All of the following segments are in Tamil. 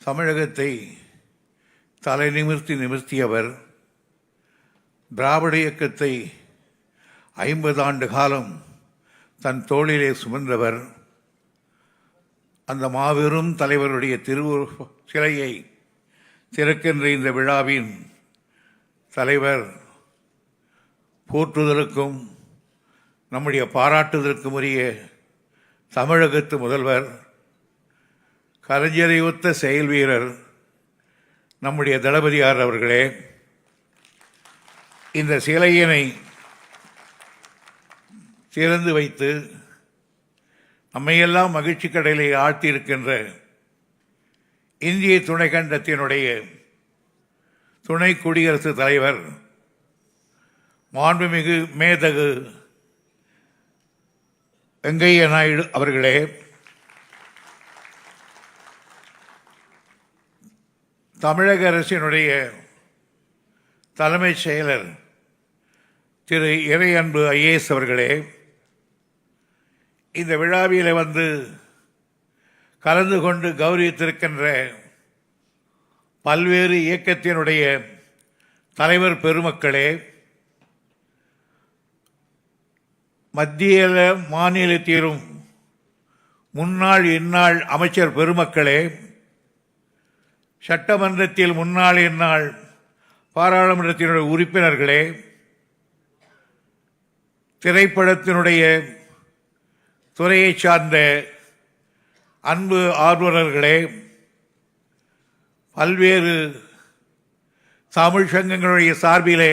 தமிழகத்தை தலை நிமிர்த்தியவர். திராவிட இயக்கத்தை 50 ஆண்டு காலம் தன் தோளிலே சுமந்தவர். அந்த மாபெரும் தலைவருடைய திருவுருவ சிலையை திறக்கின்ற இந்த விழாவின் தலைவர் போற்றுதலுக்கும் நம்முடைய பாராட்டுதலுக்கும் உரிய தமிழகத்து முதல்வர், கலைஞரை ஒத்த செயல் வீரர் நம்முடைய தளபதியார் அவர்களே, இந்த சிலையினை திறந்து வைத்து நம்மையெல்லாம் மகிழ்ச்சி கடலை ஆழ்த்தியிருக்கின்ற இந்திய துணைக்கண்டத்தினுடைய துணை குடியரசுத் தலைவர் மாண்புமிகு மேதகு வெங்கையா நாயுடு அவர்களே, தமிழக அரசினுடைய தலைமைச் செயலர் திரு இறையன்பு ஐஏஎஸ் அவர்களே, இந்த விழாவிலே வந்து கலந்து கொண்டு கௌரவித்திருக்கின்ற பல்வேறு இயக்கத்தினுடைய தலைவர் பெருமக்களே, மத்திய மாநிலத்திலும் முன்னாள் இந்நாள் அமைச்சர் பெருமக்களே, சட்டமன்றத்தில் முன்னாள் இந்நாள் பாராளுமன்றத்தினுடைய உறுப்பினர்களே, திரைப்படத்தினுடைய துறையை சார்ந்த அன்பு ஆர்வலர்களே, பல்வேறு தமிழ் சங்கங்களுடைய சார்பிலே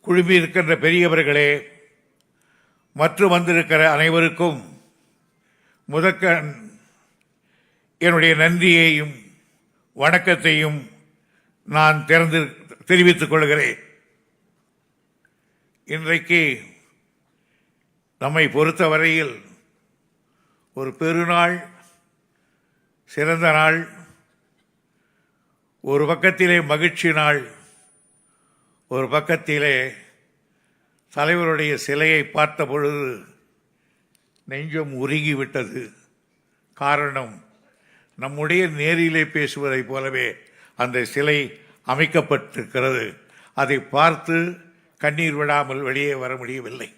குழுமியிருக்கின்ற பெரியவர்களே மற்றும் வந்திருக்கிற அனைவருக்கும் முதற்கண் என்னுடைய நன்றியையும் வணக்கத்தையும் நான் தெரிவித்துக் கொள்கிறேன். இன்றைக்கு நம்மை பொறுத்தவரையில் ஒரு பெருநாள், சிறந்த நாள். ஒரு பக்கத்திலே மகிழ்ச்சி நாள், ஒரு பக்கத்திலே தலைவருடைய சிலையை பார்த்த பொழுது நெஞ்சம் உருகிவிட்டது. காரணம், நம்முடைய நேரிலே பேசுவதைப் போலவே அந்த சிலை அமைக்கப்பட்டிருக்கிறது. அதை பார்த்து கண்ணீர் விடாமல் வெளியே வர முடியவில்லை.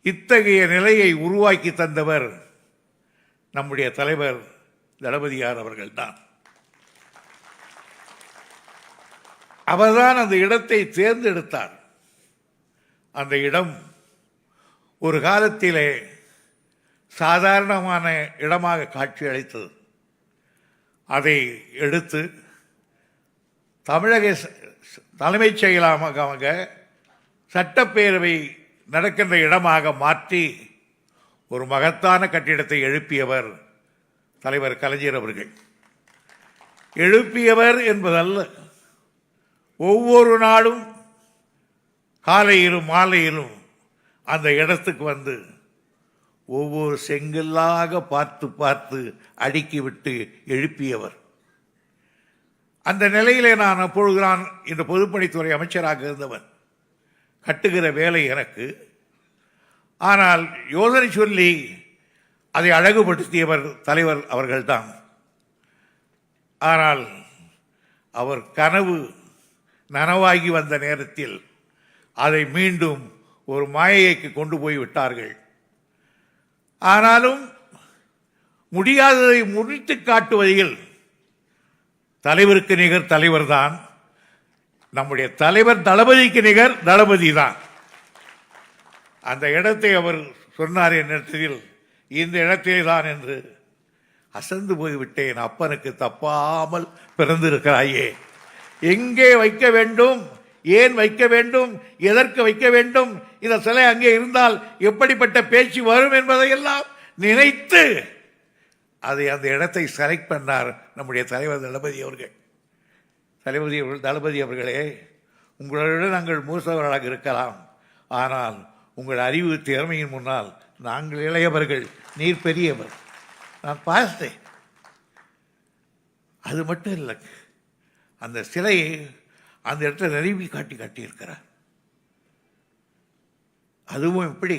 இத்தகைய நிலையை உருவாக்கி தந்தவர் நம்முடைய தலைவர் தளபதியார் அவர்கள்தான். அவர்தான் அந்த இடத்தை தேர்ந்தெடுத்தார். அந்த இடம் ஒரு காலத்திலே சாதாரணமான இடமாக காட்சி அளித்தது. அதை எடுத்து தமிழக தலைமைச் செயலகமாக சட்டப்பேரவை நடக்கின்ற இடமாக மாற்றி ஒரு மகத்தான கட்டிடத்தை எழுப்பியவர் தலைவர் கலைஞர் அவர்கள். எழுப்பியவர் என்பதல்ல, ஒவ்வொரு நாளும் காலையிலும் மாலையிலும் அந்த இடத்துக்கு வந்து ஒவ்வொரு செங்கல்லாக பார்த்து பார்த்து அடுக்கிவிட்டு எழுப்பியவர். அந்த நிலையிலே நான் அப்பொழுது இந்த பொதுப்பணித்துறை அமைச்சராக இருந்தவன். கட்டுகிற வேலை எனக்கு. ஆனால் யோசனை சொல்லி அதை அழகுபடுத்தியவர் தலைவர் அவர்கள்தான். ஆனால் அவர் கனவு நனவாகி வந்த நேரத்தில் அதை மீண்டும் ஒரு மாயைக்கு கொண்டு போய் விட்டார்கள். ஆனாலும் முடியாததை முடித்து காட்டுவதில் தலைவருக்கு நிகர் தலைவர் தான். நம்முடைய தலைவர் தளபதிக்கு நிகர் தளபதி தான். அந்த இடத்தை அவர் சொன்னார் என்னிடத்தில், இந்த இடத்திலே தான் என்று. அசந்து போய்விட்டேன். அப்பனுக்கு தப்பாமல் பிறந்திருக்கிறாயே, எங்கே வைக்க வேண்டும், ஏன் வைக்க வேண்டும், எதற்கு வைக்க வேண்டும், இந்த சிலை அங்கே இருந்தால் எப்படிப்பட்ட பேச்சு வரும் என்பதையெல்லாம் நினைத்து அதை அந்த இடத்தை செலக்ட் பண்ணார் நம்முடைய தலைவர் தளபதி அவர்கள். தளபதி அவர்களே, உங்களுடன் நாங்கள் மூசவர்களாக இருக்கலாம், ஆனால் உங்கள் அறிவு திறமையின் முன்னால் நாங்கள் இளையவர்கள், நீர் பெரியவர். நான் பார்த்தேன். அது மட்டும் இல்லை, அந்த சிலையை அந்த இடத்துல நிறுவி காட்டியிருக்கிறார். அதுவும் எப்படி,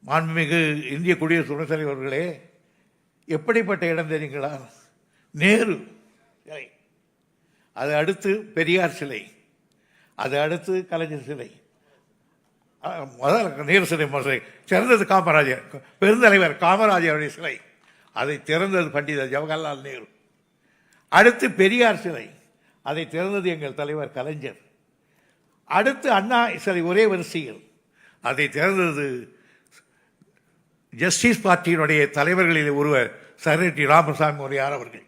மாண்புமிகு இந்திய குடியரசு துணைத் தலைவர்களே, எப்படிப்பட்ட இடம் தெரியுங்களா? நேரு சிலை, அது அடுத்து பெரியார் சிலை, அது அடுத்து கலைஞர் சிலை, முதல் நேரு சிலை திறந்தது காமராஜர், பெருந்தலைவர் காமராஜருடைய சிலை, அதை திறந்தது பண்டித ஜவஹர்லால் நேரு. அடுத்து பெரியார் சிலை, அதை திறந்தது எங்கள் தலைவர் கலைஞர். அடுத்து அண்ணா சிலை ஒரே வரிசையில், அதை திறந்தது ஜஸ்டிஸ் பார்ட்டியினுடைய தலைவர்களில் ஒருவர் சரட்டி ராமசாமி முறையார் அவர்கள்.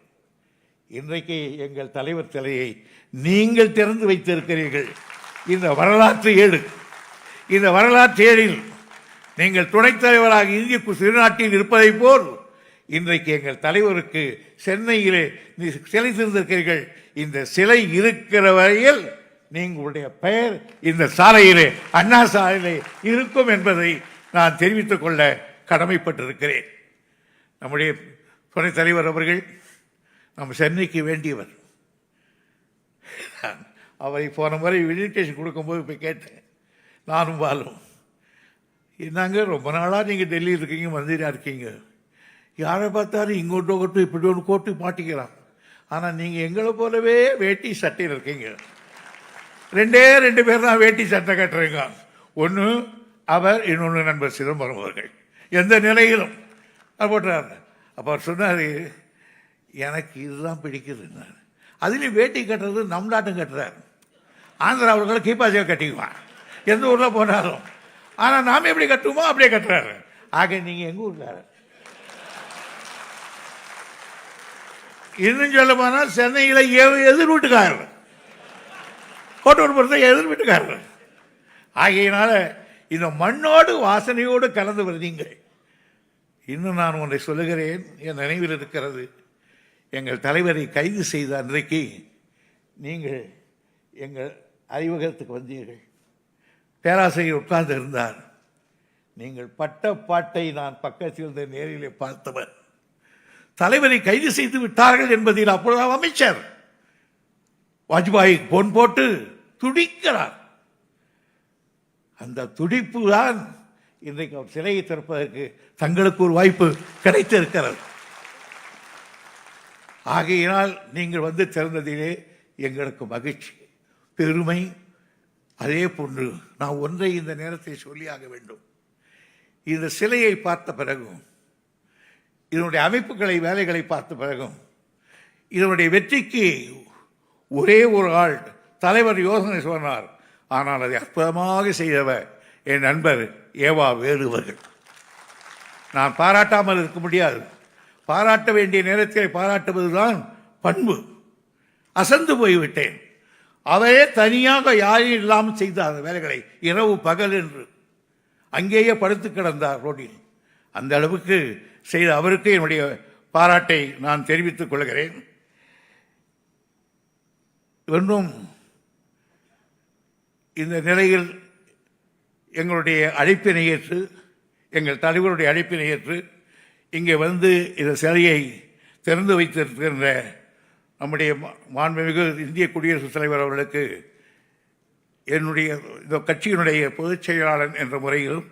இன்றைக்கு எங்கள் தலைவர் சிலையை நீங்கள் திறந்து வைத்திருக்கிறீர்கள். இந்த வரலாற்று ஏடு, இந்த வரலாற்று ஏழில் நீங்கள் துணைத் தலைவராக இந்திய திருநாட்டில் இருப்பதை போல் இன்றைக்கு எங்கள் தலைவருக்கு சென்னையிலே சிலை திறந்திருக்கிறீர்கள். இந்த சிலை இருக்கிற வரையில் நீங்களுடைய பெயர் இந்த சாலையிலே, அண்ணா சாலையிலே இருக்கும் என்பதை நான் தெரிவித்துக் கொள்ள கடமைப்பட்டிருக்கிறேன். நம்முடைய துணைத் தலைவர் அவர்கள் நம்ம சென்னைக்கு வேண்டியவர். அவரை போன முறை இன்விடேஷன் கொடுக்கும்போது போய் கேட்டேன், நானும் வாழும், என்னங்க ரொம்ப நாளாக நீங்கள் டெல்லியில் இருக்கீங்க, மந்திரியாக இருக்கீங்க, யாரை பார்த்தாலும் இங்கோட்டு ஓட்டு இப்படி ஒன்று கோட்டு மாட்டிக்கிறான், ஆனால் நீங்கள் எங்களை போலவே வேட்டி சட்டையில் இருக்கீங்க. ரெண்டு பேர் தான் வேட்டி சட்டை கட்டுறீங்க. ஒன்று அவர், இன்னொன்று நண்பர் சிதம்பரம் அவர்கள். எந்த நிலையிலும் போட்டார். அப்போ அவர் சொன்னார், எனக்கு இதுதான் பிடிக்குது. அதுலேயும் வேட்டி கட்டுறது நம் நாட்டும் கட்டுறாரு. ஆந்திராவில் கீப்பாசியாக கட்டிக்குவான் எந்த ஊரில் போனாலும். ஆனால் நாம் எப்படி கட்டுவோமோ அப்படியே கட்டுறாரு. ஆக நீங்கள் எங்கள் ஊருக்காரர். இன்னும் சொல்ல போனால் சென்னையில் எதிர் வீட்டுக்காரர், கோட்டூர் பொறுத்த எதிர் வீட்டுக்காரர். ஆகையினால இந்த மண்ணோடு வாசனையோடு கலந்தவர் நீங்கள். இன்னும் நான் ஒன்றை சொல்லுகிறேன், என் நினைவில் இருக்கிறது. எங்கள் தலைவரை கைது செய்த அன்றைக்கு நீங்கள் எங்கள் அறிவகத்துக்கு வந்தீர்கள். பேராசிரியர் உட்கார்ந்து இருந்தார். நீங்கள் பட்ட பாட்டை நான் பக்கத்தில் இருந்த நேரிலே பார்த்தவர். தலைவரை கைது செய்து விட்டார்கள் என்பதில் அப்பொழுது அமைச்சர் வாஜ்பாய் போன் போட்டு துடிக்கிறார். அந்த துடிப்பு தான் இன்றைக்கு அவர் சிலையை திறப்பதற்கு தங்களுக்கு ஒரு வாய்ப்பு கிடைத்திருக்கிறது. ஆகையினால் நீங்கள் வந்து திறந்ததிலே எங்களுக்கு மகிழ்ச்சி, பெருமை. அதே போன்று நான் ஒன்றை இந்த நேரத்தை சொல்லியாக வேண்டும். இந்த சிலையை பார்த்த பிறகும், இதனுடைய அமைப்புகளை வேலைகளை பார்த்த பிறகும், இதனுடைய வெற்றிக்கு ஒரே ஒரு ஆள் தலைவர் யோசனை சொன்னார். ஆனால் அதை அற்புதமாக செய்தவர் என் நண்பர் ஏவா வேலுவர்கள். நான் பாராட்டாமல் இருக்க முடியாது. பாராட்ட வேண்டிய நேரத்தில் பாராட்டுவதுதான் பண்பு. அசந்து போய்விட்டேன். அவரே தனியாக யாரும் இல்லாமல் செய்த அந்த வேலைகளை இரவு பகல் என்று அங்கேயே படுத்து கிடந்தார் ரோட்டில். அந்த அளவுக்கு செய்த அவருக்கு என்னுடைய பாராட்டை நான் தெரிவித்துக் கொள்கிறேன். இன்னும் இந்த நிலையில் எங்களுடைய அழைப்பினை ஏற்று, எங்கள் தலைவருடைய அழைப்பினை ஏற்று இங்கே வந்து இந்த சிலையை திறந்து வைத்திருக்கின்ற நம்முடைய மாண்புமிகு இந்திய குடியரசுத் தலைவர் அவர்களுக்கு என்னுடைய இந்த கட்சியினுடைய பொதுச் செயலாளர் என்ற முறையிலும்,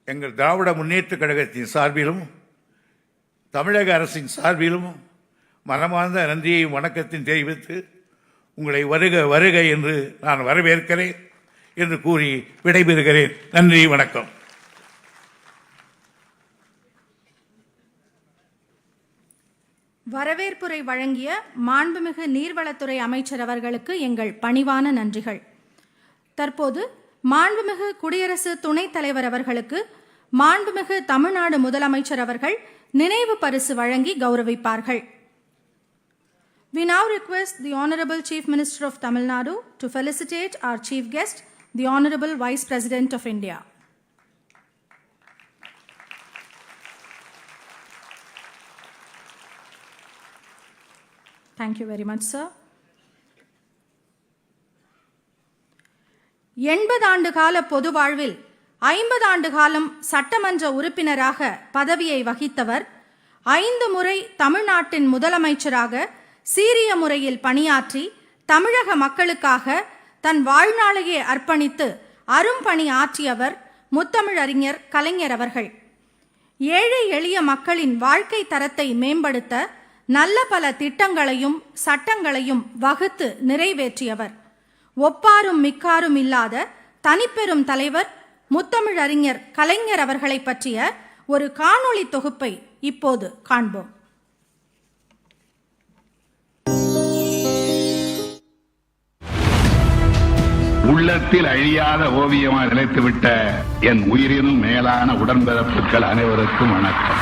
எங்கள் திராவிட முன்னேற்றக் கழகத்தின் சார்பிலும், தமிழக அரசின் சார்பிலும் மனமார்ந்த நன்றியையும் வணக்கத்தையும் தெரிவித்து உங்களை வருக வருக என்று நான் வரவேற்கிறேன் என்று கூறி விடைபெறுகிறேன். நன்றி, வணக்கம். வரவேற்புரை வழங்கிய மாண்புமிகு நீர்வளத்துறை அமைச்சர் அவர்களுக்கு எங்கள் பணிவான நன்றிகள். தற்போது மாண்புமிகு குடியரசு துணைத் தலைவர் அவர்களுக்கு மாண்புமிகு தமிழ்நாடு முதலமைச்சர் அவர்கள் நினைவு பரிசு வழங்கி கௌரவிப்பார்கள். We now request the Honorable Chief Minister of Tamil Nadu to felicitate our chief guest, the Honorable Vice President of India. Thank you very much, sir. 80 ஆண்டு கால பொது வாழ்வில் 50 ஆண்டு காலம் சட்டமன்ற உறுப்பினராக பதவியை வகித்தவர், 5 முறை தமிழ்நாட்டின் முதலமைச்சராக சீரிய முறையில் பணியாற்றி தமிழக மக்களுக்காக தன் வாழ்நாளையே அர்ப்பணித்து அரும்பணி ஆற்றியவர் முத்தமிழறிஞர் கலைஞர் அவர்கள். ஏழை எளிய மக்களின் வாழ்க்கை தரத்தை மேம்படுத்த நல்ல பல திட்டங்களையும் சட்டங்களையும் வகுத்து நிறைவேற்றியவர். ஒப்பாரும் மிக்காரும் இல்லாத தனிப்பெரும் தலைவர் முத்தமிழறிஞர் கலைஞர் அவர்களை பற்றிய ஒரு காணொளி தொகுப்பை இப்போது காண்போம். உள்ளத்தில் அழியாத ஓவியமாக நிலைத்துவிட்ட என் உயிரினும் மேலான உடன்பிறப்புகள் அனைவருக்கும் வணக்கம்.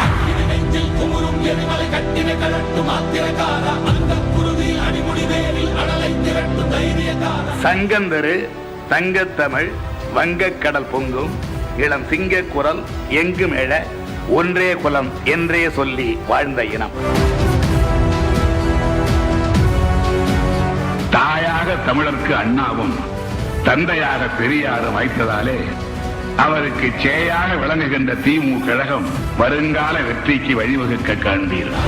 சங்கந்தரு தங்கத்தமிழ் வங்கக்கடல் பொங்கும் இளம் சிங்க குரல் எங்கும் எழ ஒன்றே குலம் என்றே சொல்லி வாழ்ந்த இனம். தாயாக தமிழருக்கு அண்ணாவும் தந்தையாக பெரியாரும் வைத்ததாலே அவருக்கு சேயாக விளங்குகின்ற திமுக கழகம் வருங்கால வெற்றிக்கு வழிவகுக்க காண்பீர்கள்.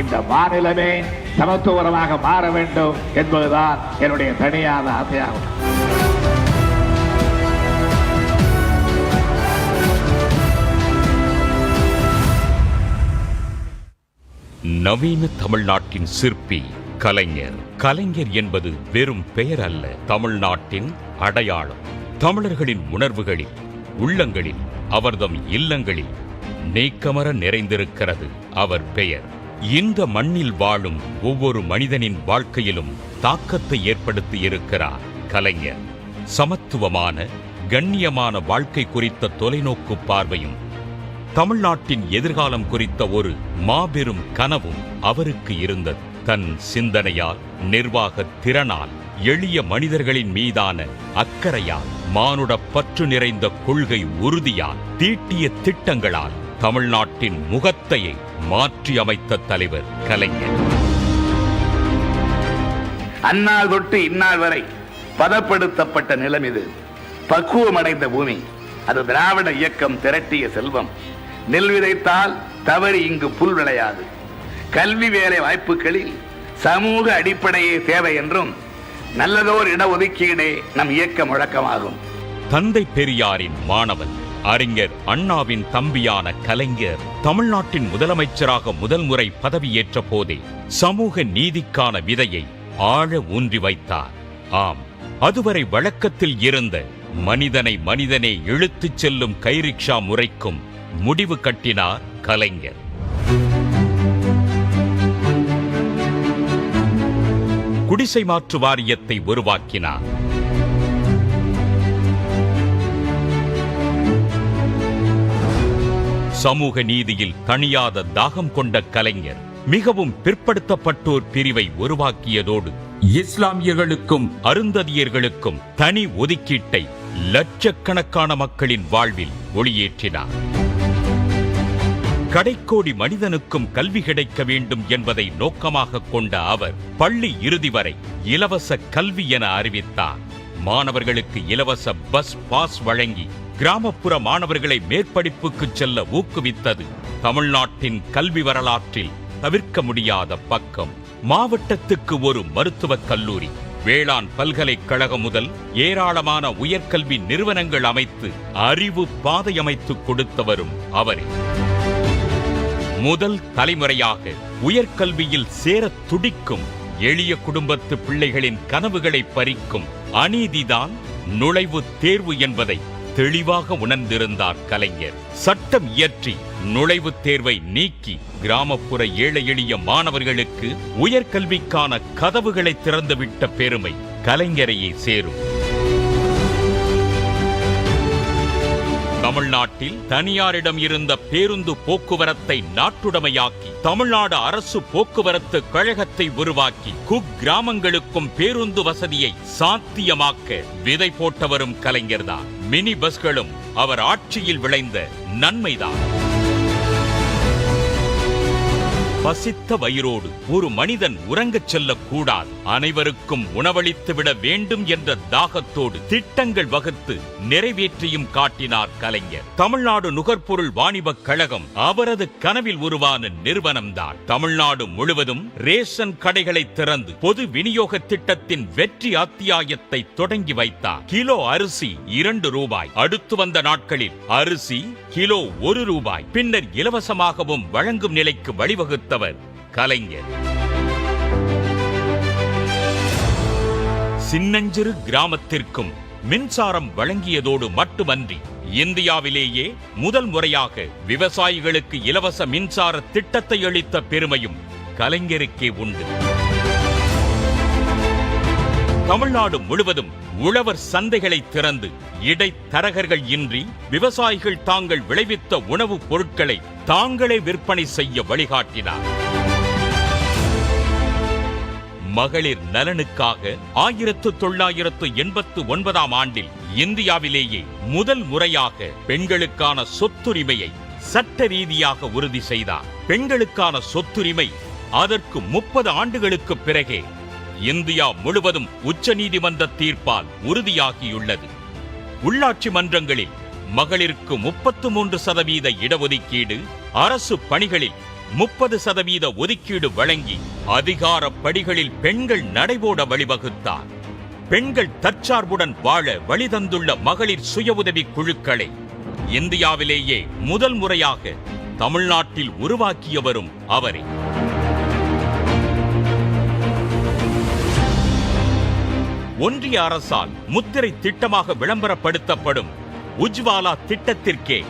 இந்த மாநிலமே சமத்துவமாக மாற வேண்டும் என்பதுதான் என்னுடைய தனியான ஆசையாகும். நவீன தமிழ்நாட்டின் சிற்பி கலைஞர். கலைஞர் என்பது வெறும் பெயர் அல்ல, தமிழ்நாட்டின் அடையாளம். தமிழர்களின் உணர்வுகளில், உள்ளங்களில், அவர்தம் இல்லங்களில் நீக்கமர நிறைந்திருக்கிறது அவர் பெயர். இந்த மண்ணில் வாழும் ஒவ்வொரு மனிதனின் வாழ்க்கையிலும் தாக்கத்தை ஏற்படுத்தி இருக்கிறார் கலைஞர். சமத்துவமான கண்ணியமான வாழ்க்கை குறித்த தொலைநோக்கு பார்வையும் தமிழ்நாட்டின் எதிர்காலம் குறித்த ஒரு மாபெரும் கனவும் அவருக்கு இருந்தது. தன் சிந்தனையால், நிர்வாக திறனால், எளிய மனிதர்களின் மீதான அக்கறையால், மானுட பற்று நிறைந்த கொள்கை உறுதியால், தீட்டிய திட்டங்களால் தமிழ்நாட்டின் முகத்தையே மாற்றி அமைத்த தலைவர் கலைஞர். அந்நாள் தொட்டு இந்நாள் வரை பதப்படுத்தப்பட்ட நிலம் இது. பக்குவமடைந்த பூமி. அது திராவிட இயக்கம் திரட்டிய செல்வம். நெல் விதைத்தால் தவறி இங்கு புல் விளையாது. கல்வி வேலை வாய்ப்புகளில் சமூக அடிப்படையே தேவை என்றும் நல்லதோர் இடஒதுக்கீடே நம் இயக்க முழக்கமாகும். தந்தை பெரியாரின் மாணவன், அறிஞர் அண்ணாவின் தம்பியான கலைஞர் தமிழ்நாட்டின் முதலமைச்சராக முதல் முறை பதவியேற்ற போதே சமூக நீதிக்கான விதையை ஆழ ஊன்றி வைத்தார். ஆம், அதுவரை வழக்கத்தில் இருந்த மனிதனை மனிதனே இழுத்துச் செல்லும் கைரிக்ஷா முறைக்கும் முடிவு கட்டினார் கலைஞர். குடிசை மாற்று வாரியத்தை உருவாக்கினார். சமூக நீதியில் தணியாத தாகம் கொண்ட கலைஞர் மிகவும் பிற்படுத்தப்பட்டோர் பிரிவை உருவாக்கியதோடு இஸ்லாமியர்களுக்கும் அருந்ததியர்களுக்கும் தனி ஒதுக்கீட்டை லட்சக்கணக்கான மக்களின் வாழ்வில் ஒளியேற்றினார். கடைக்கோடி மனிதனுக்கும் கல்வி கிடைக்க வேண்டும் என்பதை நோக்கமாக கொண்ட அவர் பள்ளி இறுதி வரை இலவச கல்வி என அறிவித்தார். மாணவர்களுக்கு இலவச பஸ் பாஸ் வழங்கி கிராமப்புற மாணவர்களை மேற்படிப்புக்கு செல்ல ஊக்குவித்தது தமிழ்நாட்டின் கல்வி வரலாற்றில் தவிர்க்க முடியாத பக்கம். மாவட்டத்துக்கு ஒரு மருத்துவக் கல்லூரி, வேளாண் பல்கலைக்கழகம் முதல் ஏராளமான உயர்கல்வி நிறுவனங்கள் அமைத்து அறிவு பாதை அமைத்துக் கொடுத்தவரும் அவரே. முதல் தலைமுறையாக உயர்கல்வியில் சேர துடிக்கும் எளிய குடும்பத்து பிள்ளைகளின் கனவுகளை பறிக்கும் அநீதிதான் நுழைவுத் தேர்வு என்பதை தெளிவாக உணர்ந்திருந்தார் கலைஞர். சட்டம் இயற்றி நுழைவுத் தேர்வை நீக்கி கிராமப்புற ஏழை எளிய மாணவர்களுக்கு உயர்கல்விக்கான கதவுகளை திறந்துவிட்ட பெருமை கலைஞரையே சேரும். தமிழ்நாட்டில் தனியாரிடம் இருந்த பேருந்து போக்குவரத்தை நாட்டுடைமையாக்கி தமிழ்நாடு அரசு போக்குவரத்து கழகத்தை உருவாக்கி குக்கிராமங்களுக்கும் பேருந்து வசதியை சாத்தியமாக்க விதை போட்டவரும் கலைஞர்தான். மினி பஸ்களும் அவர் ஆட்சியில் விளைந்த நன்மைதான். பசித்த வயிறோடு ஒரு மனிதன் உறங்கச் செல்லக்கூடாது. அனைவருக்கும் உணவளித்துவிட வேண்டும் என்ற தாகத்தோடு திட்டங்கள் வகுத்து நிறைவேற்றியும் காட்டினார் கலைஞர். தமிழ்நாடு நுகர்பொருள் வாணிபக் கழகம் அவரது கனவில் உருவான நிறுவனம்தான். தமிழ்நாடு முழுவதும் ரேஷன் கடைகளை திறந்து பொது விநியோக திட்டத்தின் வெற்றி அத்தியாயத்தை தொடங்கி வைத்தார். கிலோ அரிசி 2 ரூபாய், அடுத்து வந்த நாட்களில் அரிசி கிலோ 1 ரூபாய், பின்னர் இலவசமாகவும் வழங்கும் நிலைக்கு வழிவகுத்தவர் கலைஞர். சின்னஞ்சிறு கிராமத்திற்கும் மின்சாரம் வழங்கியதோடு மட்டுமன்றி இந்தியாவிலேயே முதல் முறையாக விவசாயிகளுக்கு இலவச மின்சார திட்டத்தை அளித்த பெருமையும் கலைஞருக்கே உண்டு. தமிழ்நாடு முழுவதும் உழவர் சந்தைகளை திறந்து இடைத்தரகர்கள் இன்றி விவசாயிகள் தாங்கள் விளைவித்த உணவுப் பொருட்களை தாங்களே விற்பனை செய்ய வழிகாட்டினார். மகளிர் நலனுக்காக 1989 ஆண்டில் இந்தியாவிலேயே முதல் முறையாக பெண்களுக்கான சொத்துரிமையை சட்ட ரீதியாக உறுதி செய்தார். பெண்களுக்கான சொத்துரிமை அதற்கு 30 ஆண்டுகளுக்கு பிறகே இந்தியா முழுவதும் உச்சநீதிமன்ற தீர்ப்பால் உறுதியாகியுள்ளது. உள்ளாட்சி மன்றங்களில் மகளிருக்கு 33% இடஒதுக்கீடு, அரசு பணிகளில் 30% ஒதுக்கீடு வழங்கி அதிகார படிகளில் பெண்கள் நடைபோட வழிவகுத்தார். பெண்கள் தற்சார்புடன் வாழ வழிதந்துள்ள மகளிர் சுய உதவி குழுக்களை இந்தியாவிலேயே முதல் முறையாக தமிழ்நாட்டில் உருவாக்கியவரும் அவரே. ஒன்றிய அரசால் முத்திரை திட்டமாக விளம்பரப்படுத்தப்படும் உஜ்வாலா திட்டத்திற்கே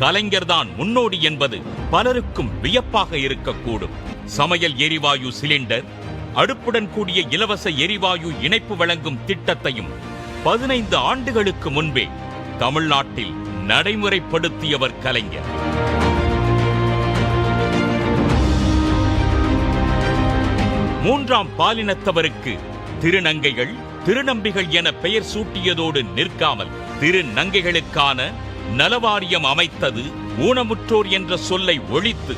கலைஞர்தான் முன்னோடி என்பது பலருக்கும் வியப்பாக இருக்கக்கூடும். சமையல் எரிவாயு சிலிண்டர், அடுப்புடன் கூடிய இலவச எரிவாயு இணைப்பு வழங்கும் திட்டத்தையும் 15 ஆண்டுகளுக்கு முன்பே தமிழ்நாட்டில் நடைமுறைப்படுத்தியவர் கலைஞர். மூன்றாம் பாலினத்தவருக்கு திருநங்கைகள், திருநம்பிகள் என பெயர் சூட்டியதோடு நிற்காமல் திருநங்கைகளுக்கான நலவாரியம் அமைத்தது, ஊனமுற்றோர் என்ற சொல்லை ஒழித்து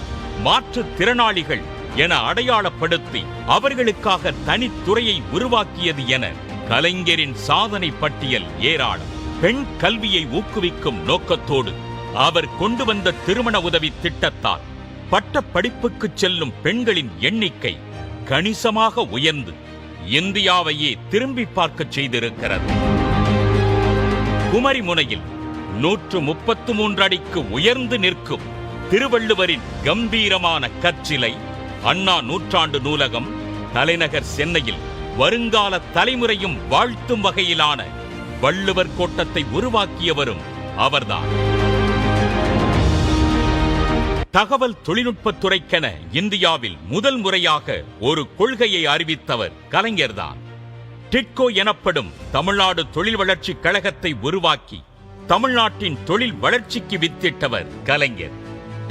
மாற்றுத் திறனாளிகள் என அடையாளப்படுத்தி அவர்களுக்காக தனித்துறையை உருவாக்கியது என கலைஞரின் சாதனை பட்டியல் ஏராளம். பெண் கல்வியை ஊக்குவிக்கும் நோக்கத்தோடு அவர் கொண்டு வந்த திருமண உதவி திட்டத்தால் பட்ட படிப்புக்கு செல்லும் பெண்களின் எண்ணிக்கை கணிசமாக உயர்ந்து இந்தியாவையே திரும்பி பார்க்க செய்திருக்கிறது. குமரிமுனையில் 133 அடிக்கு உயர்ந்து நிற்கும் திருவள்ளுவரின் கம்பீரமான கற்சிலை, அண்ணா நூற்றாண்டு நூலகம், தலைநகர் சென்னையில் வருங்கால தலைமுறையும் வாழ்த்தும் வகையிலான வள்ளுவர் கோட்டத்தை உருவாக்கியவரும் அவர்தான். தகவல் தொழில்நுட்பத்துறைக்கென இந்தியாவில் முதல் முறையாக ஒரு கொள்கையை அறிவித்தவர் கலைஞர்தான். டிட்கோ எனப்படும் தமிழ்நாடு தொழில் வளர்ச்சி கழகத்தை உருவாக்கி தமிழ்நாட்டின் தொழில் வளர்ச்சிக்கு வித்திட்டவர் கலைஞர்.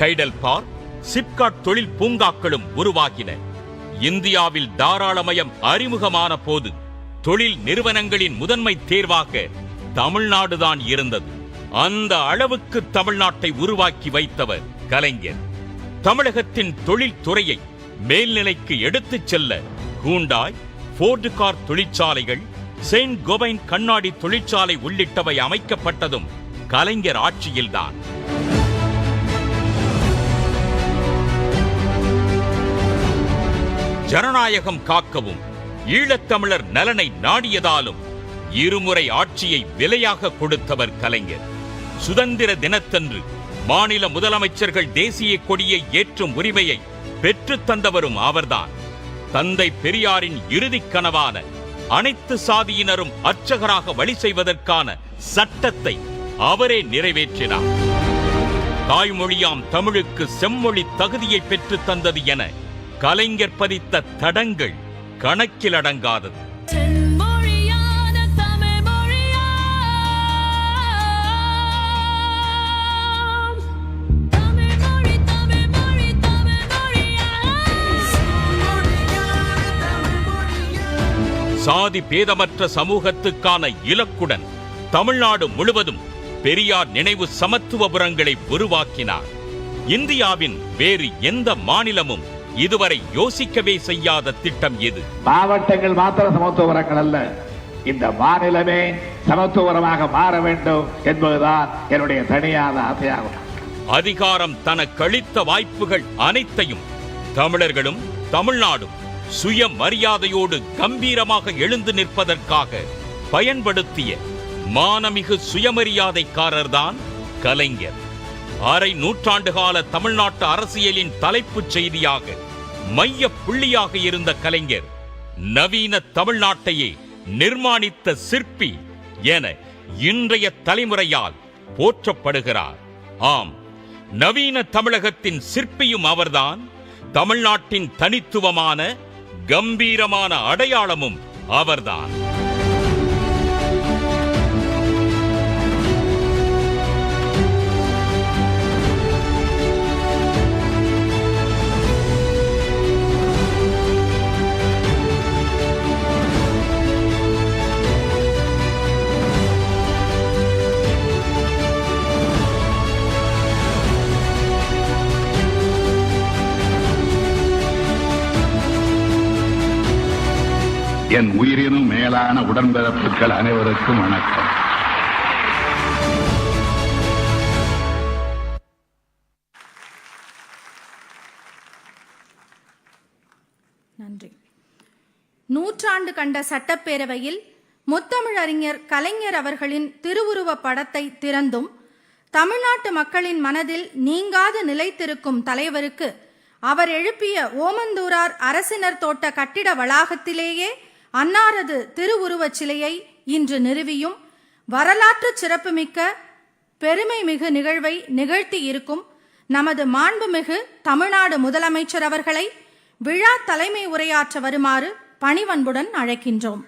டைடல் பார்க், சிப்காட் தொழில் பூங்காக்களும் உருவாகின. இந்தியாவில் தாராளமயம் அறிமுகமான போது தொழில் நிறுவனங்களின் முதன்மை தேர்வாக தமிழ்நாடுதான் இருந்தது. அந்த அளவுக்கு தமிழ்நாட்டை உருவாக்கி வைத்தவர் கலைஞர். தமிழகத்தின் தொழில் துறையை மேல்நிலைக்கு எடுத்துச் செல்ல ஹூண்டாய், போர்டு கார் தொழிற்சாலைகள், செயின்ட் கோபைன் கண்ணாடி தொழிற்சாலை உள்ளிட்டவை அமைக்கப்பட்டதும் கலைஞர் ஆட்சியில்தான். ஜனநாயகம் காக்கவும் ஈழத்தமிழர் நலனை நாடியதாலும் இருமுறை ஆட்சியை விலையாக கொடுத்தவர் கலைஞர். சுதந்திர தினத்தன்று மாநில முதலமைச்சர்கள் தேசிய கொடியை ஏற்றும் உரிமையை பெற்றுத் தந்தவரும் அவர்தான். தந்தை பெரியாரின் இறுதிக் கனவான அனைத்து சாதியினரும் அர்ச்சகராக வழி செய்வதற்கான சட்டத்தை அவரே நிறைவேற்றினார். தாய்மொழியாம் தமிழுக்கு செம்மொழி தகுதியை பெற்றுத் தந்தது என கலைஞர் பதித்த தடங்கள் கணக்கிலடங்காதது. சாதி பேதமற்ற சமூகத்துக்கான இலக்குடன் தமிழ்நாடு முழுவதும் பெரியார் நினைவு சமத்துவபுரங்களை உருவாக்கினார். இந்தியாவின் வேறு எந்த மாநிலமும் இதுவரை யோசிக்கவே செய்யாத திட்டம் எது? மாவட்டங்கள் மாத்திர சமத்துவரங்கள் அல்ல, இந்த மாநிலமே சமத்துவரமாக மாற வேண்டும் என்பதுதான் என்னுடைய தனியான ஆசையாகும். அதிகாரம் தனக்களித்த வாய்ப்புகள் அனைத்தையும் தமிழர்களும் தமிழ்நாடும் சுயமரியாதையோடு கம்பீரமாக எழுந்து நிற்பதற்காக பயன்படுத்திய மானமிகு சுயமரியாதைக்காரர்தான் கலைஞர். அரை நூற்றாண்டு கால தமிழ்நாட்டு அரசியலின் தலைப்புச் செய்தியாக மைய புள்ளியாக இருந்த கலைஞர் நவீன தமிழ்நாட்டையே நிர்மாணித்த சிற்பி என இன்றைய தலைமுறையால் போற்றப்படுகிறார். ஆம், நவீன தமிழகத்தின் சிற்பியும் அவர்தான், தமிழ்நாட்டின் தனித்துவமான கம்பீரமான அடையாளமும் அவர்தான். என் உயிரினும் மேலான உடன்பிறப்புகள் அனைவருக்கும் வணக்கம். நன்றி. நூற்றாண்டு கண்ட சட்டப்பேரவையில் முத்தமிழறிஞர் கலைஞர் அவர்களின் திருவுருவ படத்தை திறந்தும் தமிழ்நாட்டு மக்களின் மனதில் நீங்காது நிலைத்திருக்கும் தலைவருக்கு அவர் எழுப்பிய ஓமந்தூரார் அரசினர் தோட்ட கட்டிட வளாகத்திலேயே அன்னாரது திருவுருவச் சிலையை இன்று நிறுவியும் வரலாற்று சிறப்புமிக்க பெருமை மிகு நிகழ்வை நிகழ்த்தி இருக்கும் நமது மாண்புமிகு தமிழ்நாடு முதலமைச்சர் அவர்களை விழா தலைமை உரையாற்ற வருமாறு பணிவன்புடன் அழைக்கின்றோம்.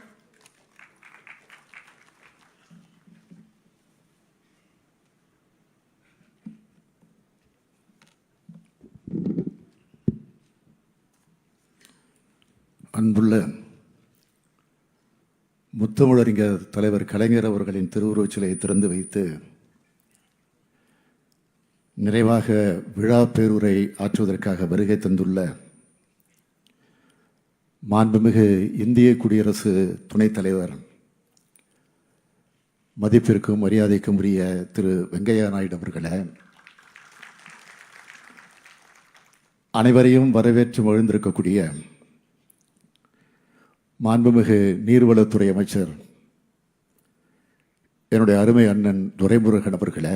அன்புள்ள முத்தமிழறிஞர் தலைவர் கலைஞர் அவர்களின் திருவுருவச் சிலையை திறந்து வைத்து நிறைவாக விழா பேருரை ஆற்றுவதற்காக வருகை தந்துள்ள மாண்புமிகு இந்திய குடியரசு துணைத் தலைவர் மதிப்பிற்கும் மரியாதைக்கும் உரிய திரு வெங்கையா நாயுடு அவர்களே, அனைவரையும் வரவேற்று மகிழ்ந்திருக்கக்கூடிய மாண்புமிகு நீர்வளத்துறை அமைச்சர் என்னுடைய அருமை அண்ணன் துரைமுருகன் அவர்களே,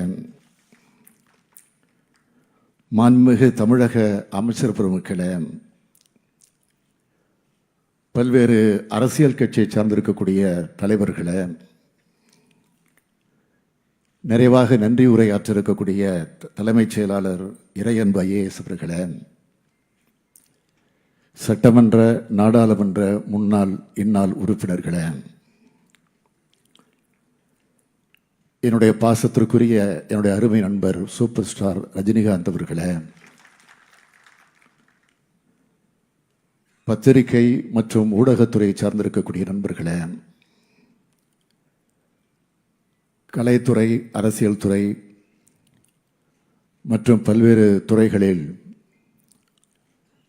மாண்புமிகு தமிழக அமைச்சர் பெருமக்களே, பல்வேறு அரசியல் கட்சியை சார்ந்திருக்கக்கூடிய தலைவர்களே, நிறைவாக நன்றி உரையாற்றிருக்கக்கூடிய தலைமைச் செயலாளர் இறையன்பு ஐஏஎஸ் அவர்களே, சட்டமன்ற நாடாளுமன்ற முன்னாள் இந்நாள் உறுப்பினர்களே, என்னுடைய பாசத்திற்குரிய என்னுடைய அருமை நண்பர் சூப்பர் ஸ்டார் ரஜினிகாந்த் அவர்களே, பத்திரிகை மற்றும் ஊடகத்துறையை சார்ந்திருக்கக்கூடிய நண்பர்களே, கலைத்துறை, அரசியல் துறை மற்றும் பல்வேறு துறைகளில்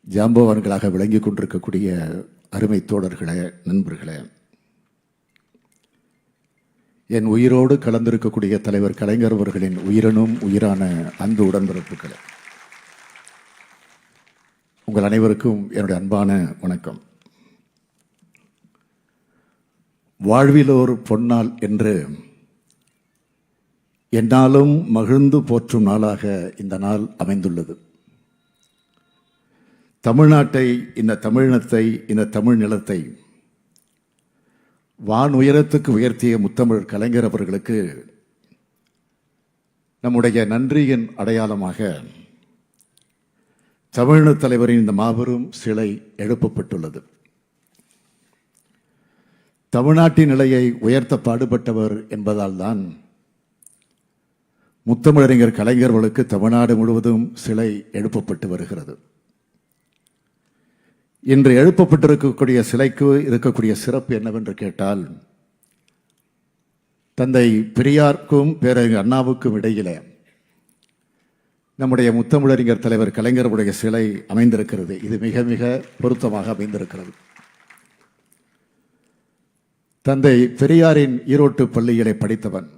ஜாம்பவான்களாக விளங்கிக் கொண்டிருக்கக்கூடிய அருமை தோழர்களே, நண்பர்களே, என் உயிரோடு கலந்திருக்கக்கூடிய தலைவர் கலைஞர் அவர்களின் உயிரினும் உயிரான அன்பு உடன்பிறப்புகளே, உங்கள் அனைவருக்கும் என்னுடைய அன்பான வணக்கம். வாழ்விலோர் பொன்னாள் என்று என்னாலும் மகிழ்ந்து போற்றும் நாளாக இந்த நாள் அமைந்துள்ளது. தமிழ்நாட்டை, இந்த தமிழினத்தை, இந்த தமிழ் நிலத்தை வான் உயரத்துக்கு உயர்த்திய முத்தமிழ் கலைஞர் அவர்களுக்கு நம்முடைய நன்றியின் அடையாளமாக தமிழின தலைவரின் இந்த மாபெரும் சிலை எழுப்பப்பட்டுள்ளது. தமிழ்நாட்டின் நிலையை உயர்த்த பாடுபட்டவர் என்பதால் தான் முத்தமிழறிஞர் கலைஞர்களுக்கு தமிழ்நாடு முழுவதும் சிலை எழுப்பப்பட்டு வருகிறது. இன்று எழுப்பப்பட்டிருக்கக்கூடிய சிலைக்கு இருக்கக்கூடிய சிறப்பு என்னவென்று கேட்டால், தந்தை பெரியாருக்கும் பேரறிஞர் அண்ணாவுக்கும் இடையிலே நம்முடைய முத்தமிழறிஞர் தலைவர் கலைஞருடைய சிலை அமைந்திருக்கிறது. இது மிக மிக பொருத்தமாக அமைந்திருக்கிறது. தந்தை பெரியாரின் ஈரோட்டு பள்ளியிலே படித்தவன்,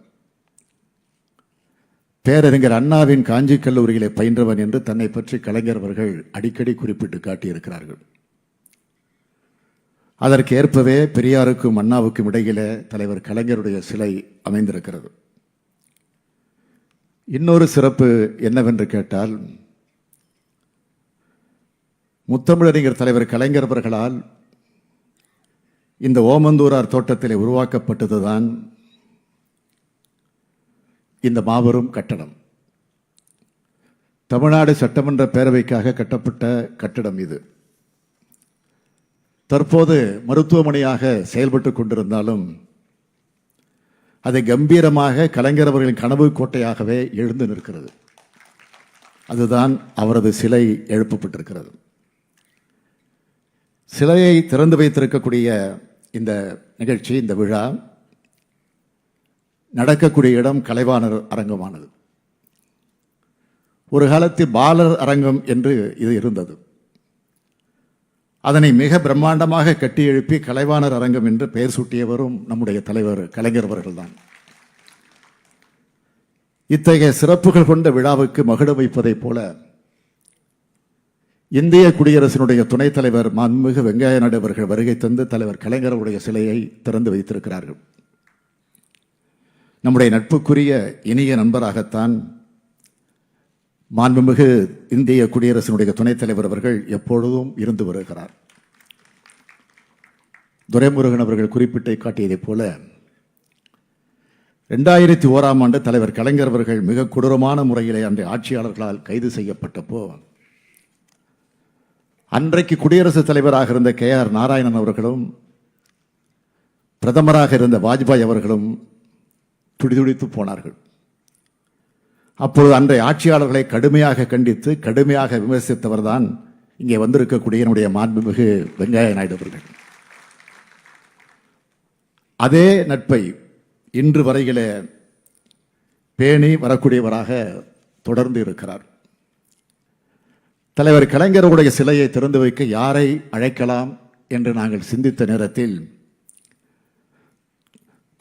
பேரறிஞர் அண்ணாவின் காஞ்சி கல்லூரியிலே பயின்றவன் என்று தன்னை பற்றி கலைஞர் அவர்கள் அடிக்கடி குறிப்பிட்டு காட்டியிருக்கிறார்கள். அதற்கு ஏற்பவே பெரியாருக்கும் அண்ணாவுக்கும் இடையிலே தலைவர் கலைஞருடைய சிலை அமைந்திருக்கிறது. இன்னொரு சிறப்பு என்னவென்று கேட்டால், முத்தமிழறிஞர் தலைவர் கலைஞர் அவர்களால் இந்த ஓமந்தூரார் தோட்டத்திலே உருவாக்கப்பட்டதுதான் இந்த மாபெரும் கட்டடம். தமிழ்நாடு சட்டமன்ற பேரவைக்காக கட்டப்பட்ட கட்டடம் இது. தற்போது மருத்துவமனையாக செயல்பட்டுக் கொண்டிருந்தாலும் அதை கம்பீரமாக கலைஞர் அவர்களின் கனவு கோட்டையாகவே எழுந்து நிற்கிறது. அதுதான் அவரது சிலை எழுப்பப்பட்டிருக்கிறது. சிலையை திறந்து வைத்திருக்கக்கூடிய இந்த நிகழ்ச்சி, இந்த விழா நடக்கக்கூடிய இடம் கலைவாணர் அரங்கமானது. ஒரு காலத்தில் பாலர் அரங்கம் என்று இது இருந்தது. அதனை மிக பிரம்மாண்டமாக கட்டி எழுப்பி கலைவாணர் அரங்கம் என்று பெயர் சூட்டியவரும் நம்முடைய தலைவர் கலைஞர் அவர்கள்தான். இத்தகைய சிறப்புகள் கொண்ட விழாவுக்கு மகுட வைப்பதைப் போல இந்திய குடியரசினுடைய துணைத் தலைவர் மாண்புமிகு வெங்கைய நாயுடு அவர்கள் வருகை தந்து தலைவர் கலைஞருடைய சிலையை திறந்து வைத்திருக்கிறார்கள். நம்முடைய நட்புக்குரிய இனிய நண்பராகத்தான் மாண்புமிகு இந்திய குடியரசினுடைய துணைத் தலைவர் அவர்கள் எப்பொழுதும் இருந்து வருகிறார். துரைமுருகன் அவர்கள் குறிப்பிட்டு காட்டியதைப் போல 2001ஆம் ஆண்டு தலைவர் கலைஞர் அவர்கள் மிக கொடூரமான முறையிலே அன்றைய ஆட்சியாளர்களால் கைது செய்யப்பட்டப்போ அன்றைக்கு குடியரசுத் தலைவராக இருந்த KR நாராயணன் அவர்களும் பிரதமராக இருந்த வாஜ்பாய் அவர்களும் துடிதுடித்து போனார்கள். அப்பொழுது அன்றைய ஆட்சியாளர்களை கடுமையாக கண்டித்து கடுமையாக விமர்சித்தவர் தான் இங்கே வந்திருக்கக்கூடிய என்னுடைய மாண்புமிகு வெங்கைய நாயுடு அவர்கள். அதே நட்பை இன்று வரையிலே பேணி வரக்கூடியவராக தொடர்ந்து இருக்கிறார். தலைவர் கலைஞருடைய சிலையை திறந்து வைக்க யாரை அழைக்கலாம் என்று நாங்கள் சிந்தித்த நேரத்தில்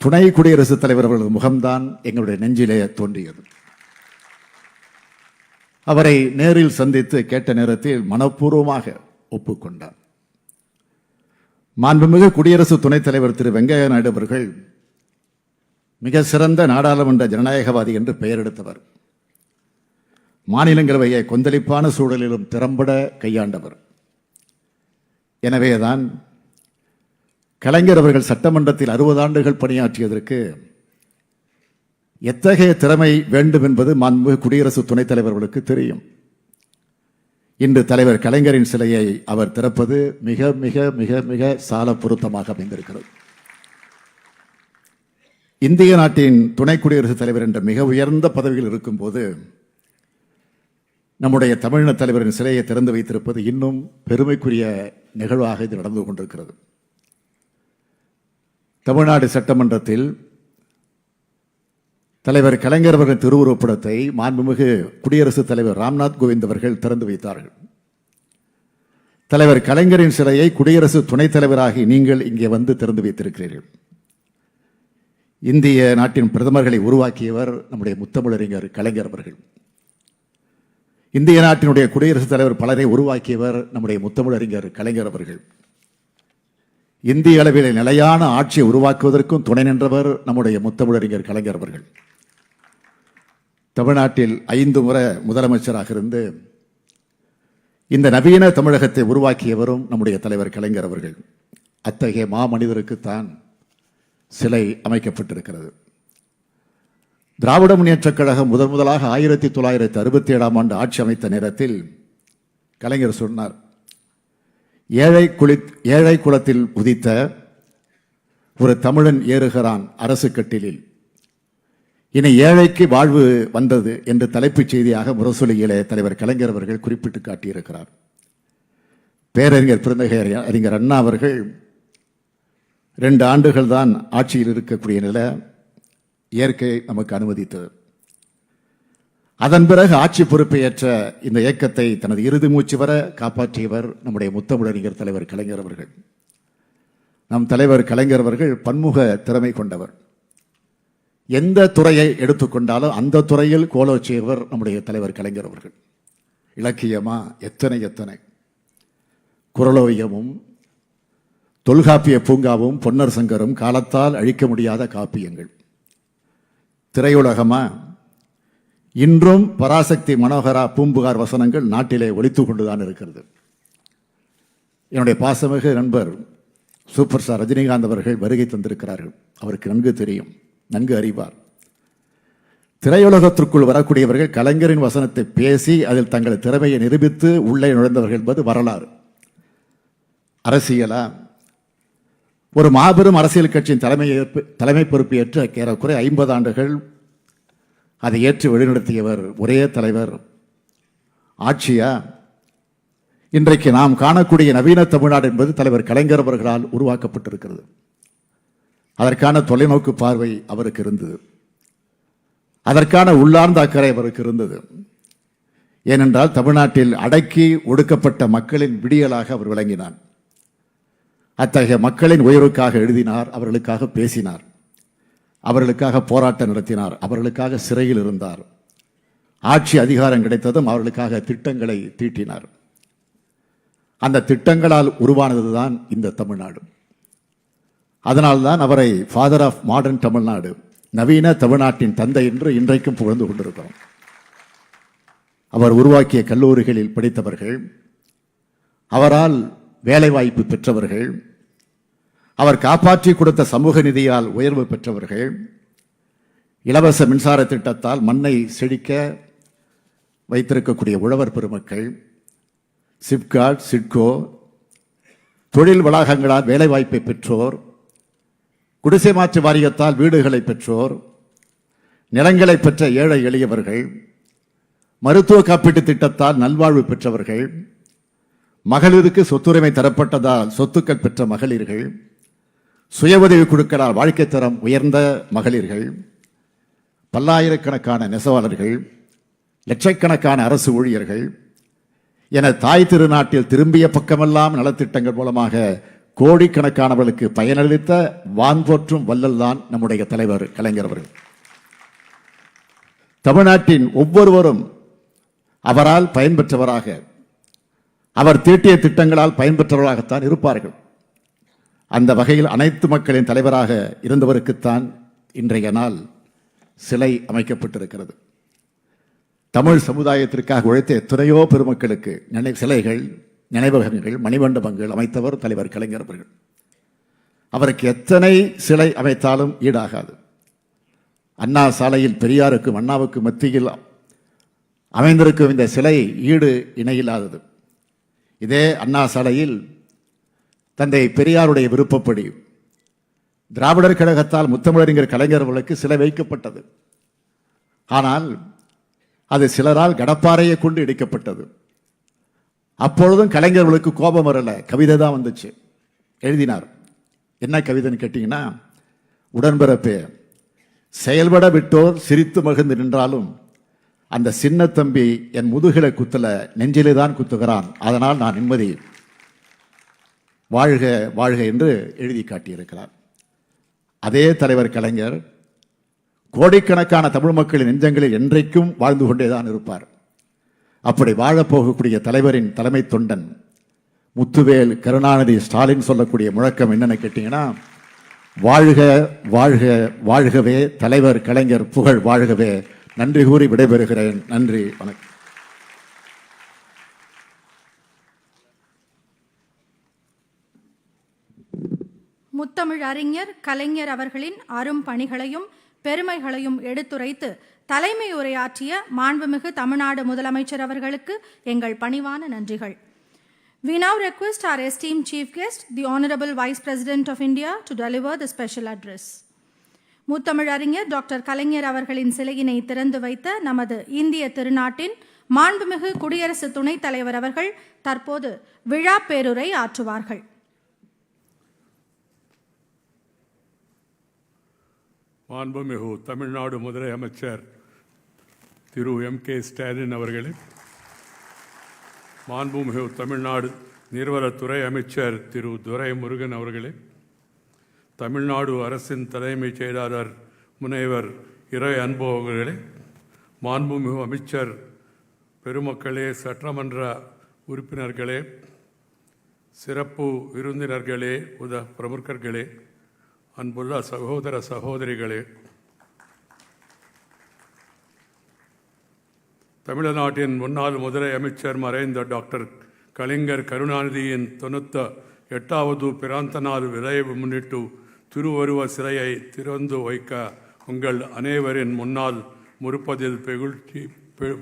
துணை குடியரசுத் தலைவர் அவர்களது முகம்தான் எங்களுடைய நெஞ்சிலே தோன்றியது. அவரை நேரில் சந்தித்து கேட்ட நேரத்தில் மனப்பூர்வமாக ஒப்புக்கொண்டார். மாண்புமிகு குடியரசு துணைத் தலைவர் திரு வெங்கைய நாயுடு அவர்கள் மிக சிறந்த நாடாளுமன்ற ஜனநாயகவாதி என்று பெயர் எடுத்தவர். மாநிலங்களவையை கொந்தளிப்பான சூழலிலும் திறம்பட கையாண்டவர். எனவேதான் கலைஞர் அவர்கள் சட்டமன்றத்தில் 60 ஆண்டுகள் பணியாற்றியதற்கு எத்தகைய திறமை வேண்டும் என்பது மாண்புமிகு குடியரசு துணைத் தலைவர்களுக்கு தெரியும். இன்று தலைவர் கலைஞரின் சிலையை அவர் திறப்பது மிக மிக மிக மிக சால பொருத்தமாக அமைந்திருக்கிறது. இந்திய நாட்டின் துணை குடியரசுத் தலைவர் என்ற மிக உயர்ந்த பதவியில் இருக்கும்போது நம்முடைய தமிழின தலைவரின் சிலையை திறந்து வைத்திருப்பது இன்னும் பெருமைக்குரிய நிகழ்வாக இது நடந்து கொண்டிருக்கிறது. தமிழ்நாடு சட்டமன்றத்தில் தலைவர் கலைஞர் அவர்களின் திருவுருவப்படத்தை மாண்புமிகு குடியரசுத் தலைவர் ராம்நாத் கோவிந்த் அவர்கள் திறந்து வைத்தார்கள். தலைவர் கலைஞரின் சிலையை குடியரசு துணைத் தலைவராகி நீங்கள் இங்கே வந்து திறந்து வைத்திருக்கிறீர்கள். இந்திய நாட்டின் பிரதமர்களை உருவாக்கியவர் நம்முடைய முத்தமிழறிஞர் கலைஞர் அவர்கள். இந்திய நாட்டினுடைய குடியரசுத் தலைவர் பலரை உருவாக்கியவர் நம்முடைய முத்தமிழறிஞர் கலைஞர் அவர்கள். இந்திய அளவில் நிலையான ஆட்சியை உருவாக்குவதற்கும் துணை நின்றவர் நம்முடைய முத்தமிழறிஞர் கலைஞர் அவர்கள். தமிழ்நாட்டில் 5 முறை முதலமைச்சராக இருந்து இந்த நவீன தமிழகத்தை உருவாக்கியவரும் நம்முடைய தலைவர் கலைஞர் அவர்கள். அத்தகைய மாமனிதருக்குத்தான் சிலை அமைக்கப்பட்டிருக்கிறது. திராவிட முன்னேற்றக் கழகம் முதலாக 1967ஆம் ஆண்டு ஆட்சி அமைத்த நேரத்தில் கலைஞர் சொன்னார், ஏழை குலத்தில் உதித்த ஒரு தமிழன் ஏறுகிறான் அரசு கட்டிலில், இனி ஏழைக்கு வாழ்வு வந்தது என்று தலைப்புச் செய்தியாக முரசொலியிலே தலைவர் கலைஞர் அவர்கள் குறிப்பிட்டு காட்டியிருக்கிறார். பேரறிஞர் பெருந்தகை அறிஞர் அண்ணா அவர்கள் 2 ஆண்டுகள் தான் ஆட்சியில் இருக்கக்கூடிய நிலை இயற்கை நமக்கு அனுமதித்தது. அதன் பிறகு ஆட்சி பொறுப்பை ஏற்ற இந்த இயக்கத்தை தனது இறுதி மூச்சு வர காப்பாற்றியவர் நம்முடைய முத்தமிழறிஞர் தலைவர் கலைஞர் அவர்கள். நம் தலைவர் கலைஞர் அவர்கள் பன்முக திறமை கொண்டவர். எந்த துறையை எடுத்துக்கொண்டாலும் அந்த துறையில் கோலோச்சியவர் நம்முடைய தலைவர் கலைஞர் அவர்கள். இலக்கியமா எத்தனை எத்தனை, குறளோவியமும் தொல்காப்பிய பூங்காவும் பொன்னர் சங்கரும் காலத்தால் அழிக்க முடியாத காப்பியங்கள். திரையுலகமா இன்றும் பராசக்தி மனோகரா பூம்புகார் வசனங்கள் நாட்டிலே ஒலித்துக் கொண்டுதான் இருக்கிறது. என்னுடைய பாசமிகு நண்பர் சூப்பர் ஸ்டார் ரஜினிகாந்த் அவர்கள் வருகை தந்திருக்கிறார்கள். அவருக்கு நன்கு தெரியும், நன்கு அறிவார். திரையுலகத்திற்குள் வரக்கூடியவர்கள் கலைஞரின் வசனத்தை பேசி அதில் தங்கள் திறமையை நிரூபித்து உள்ளே நுழைந்தவர்கள் என்பது வரலாறு. அரசியலா, ஒரு மாபெரும் அரசியல் கட்சியின் தலைமை பொறுப்பு ஏற்று ஏறக்குறை 50 ஆண்டுகள் அதை ஏற்று வழிநடத்தியவர் ஒரே தலைவர். ஆட்சியா, இன்றைக்கு நாம் காணக்கூடிய நவீன தமிழ்நாடு என்பது தலைவர் கலைஞர் அவர்களால் உருவாக்கப்பட்டிருக்கிறது. அதற்கான தொலைநோக்கு பார்வை அவருக்கு இருந்தது. அதற்கான உள்ளார்ந்த அக்கறை அவருக்கு இருந்தது. ஏனென்றால் தமிழ்நாட்டில் அடக்கி ஒடுக்கப்பட்ட மக்களின் விடியலாக அவர் விளங்கினார். அத்தகைய மக்களின் உயர்வுக்காக எழுதினார், அவர்களுக்காக பேசினார், அவர்களுக்காக போராட்டம் நடத்தினார், அவர்களுக்காக சிறையில் இருந்தார். ஆட்சி அதிகாரம் கிடைத்ததும் அவர்களுக்காக திட்டங்களை தீட்டினார். அந்த திட்டங்களால் உருவானதுதான் இந்த தமிழ்நாடு. அதனால்தான் அவரை ஃபாதர் ஆஃப் மாடர்ன் தமிழ்நாடு, நவீன தமிழ்நாட்டின் தந்தை என்று இன்றைக்கும் புகழ்ந்து கொண்டிருக்கிறோம். அவர் உருவாக்கிய கல்லூரிகளில் படித்தவர்கள், அவரால் வேலைவாய்ப்பு பெற்றவர்கள், அவர் காப்பாற்றி கொடுத்த சமூக நிதியால் உயர்வு பெற்றவர்கள், இலவச மின்சார திட்டத்தால் மண்ணை செழிக்க வைத்திருக்கக்கூடிய உழவர் பெருமக்கள், சிப்காட், சிட்கோ தொழில் வளாகங்களால் வேலைவாய்ப்பை பெற்றோர், குடிசை மாற்று வாரியத்தால் வீடுகளை பெற்றோர், நிலங்களை பெற்ற ஏழை எளியவர்கள், மருத்துவ காப்பீட்டு திட்டத்தால் நல்வாழ்வு பெற்றவர்கள், மகளிருக்கு சொத்துரிமை தரப்பட்டதால் சொத்துக்கள் பெற்ற மகளிர்கள், சுய உதவி குழுக்களால் வாழ்க்கை தரம் உயர்ந்த மகளிர்கள், பல்லாயிரக்கணக்கான நெசவாளர்கள், லட்சக்கணக்கான அரசு ஊழியர்கள் என தாய் திருநாட்டில் திரும்பிய பக்கமெல்லாம் நலத்திட்டங்கள் மூலமாக கோடிக்கணக்கானவர்களுக்கு பயனளித்த வான்போற்றும் வள்ளல் தான் நம்முடைய தலைவர் கலைஞர் அவர்கள். தமிழ்நாட்டின் ஒவ்வொருவரும் அவரால் பயன்பெற்றவராக, அவர் தீட்டிய திட்டங்களால் பயன்பெற்றவர்களாகத்தான் இருப்பார்கள். அந்த வகையில் அனைத்து மக்களின் தலைவராக இருந்தவருக்குத்தான் இன்றைய நாள் சிலை அமைக்கப்பட்டிருக்கிறது. தமிழ் சமுதாயத்திற்காக உழைத்த எத்தனையோ பெருமக்களுக்கு சிலைகள், நினைவகங்கள், மணிமண்டபங்கள் அமைத்தவர் தலைவர் கலைஞர் அவர்கள். அவருக்கு எத்தனை சிலை அமைத்தாலும் ஈடாகாது. அண்ணா சாலையில் பெரியாருக்கும் அண்ணாவுக்கும் மத்தியில் அமைந்திருக்கும் இந்த சிலை ஈடு இணையில்லாதது. இதே அண்ணா சாலையில் தந்தை பெரியாருடைய விருப்பப்படி திராவிடர் கழகத்தால் முத்தமிழறிஞர் கலைஞர் அவர்களுக்கு சிலை வைக்கப்பட்டது. ஆனால் அது சிலரால் கடப்பாறையை கொண்டு இடிக்கப்பட்டது. அப்பொழுதும் கலைஞர்களுக்கு கோபம் வரல, கவிதை தான் வந்துச்சு. எழுதினார். என்ன கவிதைன்னு கேட்டீங்கன்னா, உடன்பிறப்பே, செயல்பட விட்டோர் சிரித்து மகிழ்ந்து நின்றாலும் அந்த சின்ன தம்பி என் முதுகில குத்தல, நெஞ்சிலே தான் குத்துகிறான், அதனால் நான் நிம்மதி, வாழ்க வாழ்க என்று எழுதி காட்டியிருக்கிறார். அதே தலைவர் கலைஞர் கோடிக்கணக்கான தமிழ் மக்களின் நெஞ்சங்களில் என்றைக்கும் வாழ்ந்து கொண்டேதான் இருப்பார். அப்படி வாழப்போகக்கூடிய தலைவரின் தலைமை தொண்டன் முத்துவேல் கருணாநிதி ஸ்டாலின் சொல்லக்கூடிய முழக்கம் என்னன்னு கேட்டீங்கன்னா, வாழ்க வாழ்க வாழ்கவே தலைவர் கலைஞர் புகழ் வாழ்கவே. நன்றி கூறி விடைபெறுகிறேன். நன்றி, வணக்கம். முத்தமிழ் அறிஞர் கலைஞர் அவர்களின் அரும் பணிகளையும் பெருமைகளையும் எடுத்துரைத்து தலைமை உரையாற்றிய மாண்புமிகு தமிழ்நாடு முதலமைச்சர் அவர்களுக்கு எங்கள் பணிவான நன்றிகள். We now request our esteemed chief guest, the Honorable Vice President of India, to deliver the special address. முத்தமிழறிஞர் டாக்டர் கலைஞர் அவர்களின் சிலையினை திறந்து வைத்த நமது இந்திய திருநாட்டின் மாண்புமிகு குடியரசு துணைத் தலைவர் அவர்கள் தற்போது விழா பேருரை ஆற்றுவார்கள். மாண்புமிகு தமிழ்நாடு முதலமைச்சர் திரு M.K. ஸ்டாலின் அவர்களே, மாண்புமிகு தமிழ்நாடு நீர்வளத்துறை அமைச்சர் திரு துரைமுருகன் அவர்களே, தமிழ்நாடு அரசின் தலைமைச் செயலாளர் முனைவர் இறை அன்பு அவர்களே, மாண்புமிகு அமைச்சர் பெருமக்களே, சட்டமன்ற உறுப்பினர்களே, சிறப்பு விருந்தினர்களே, பிரமுகர்களே, அன்புள்ள சகோதர சகோதரிகளே, தமிழ்நாட்டின் முன்னாள் முதலை அமைச்சர் மறைந்த டாக்டர் கலைஞர் கருணாநிதியின் 98வது பிறந்த நாள் விழாவை முன்னிட்டு திருவருவ சிலையை திறந்து வைக்க உங்கள் அனைவரின் முன்னால் முற்பதில்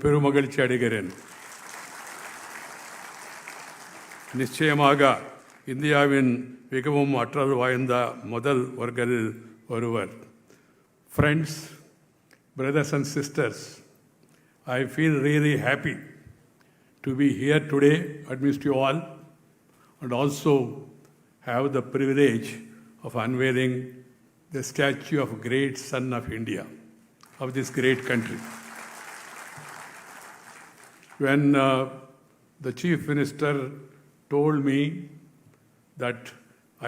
பெருமகிழ்ச்சி அடைகிறேன். நிச்சயமாக இந்தியாவின் மிகவும் ஆற்றல் வாய்ந்த முதல்வர்களில் ஒருவர். Friends, brothers and sisters, I feel really happy to be here today amidst you all and also have the privilege of unveiling the statue of great son of India, of this great country. When the Chief Minister told me that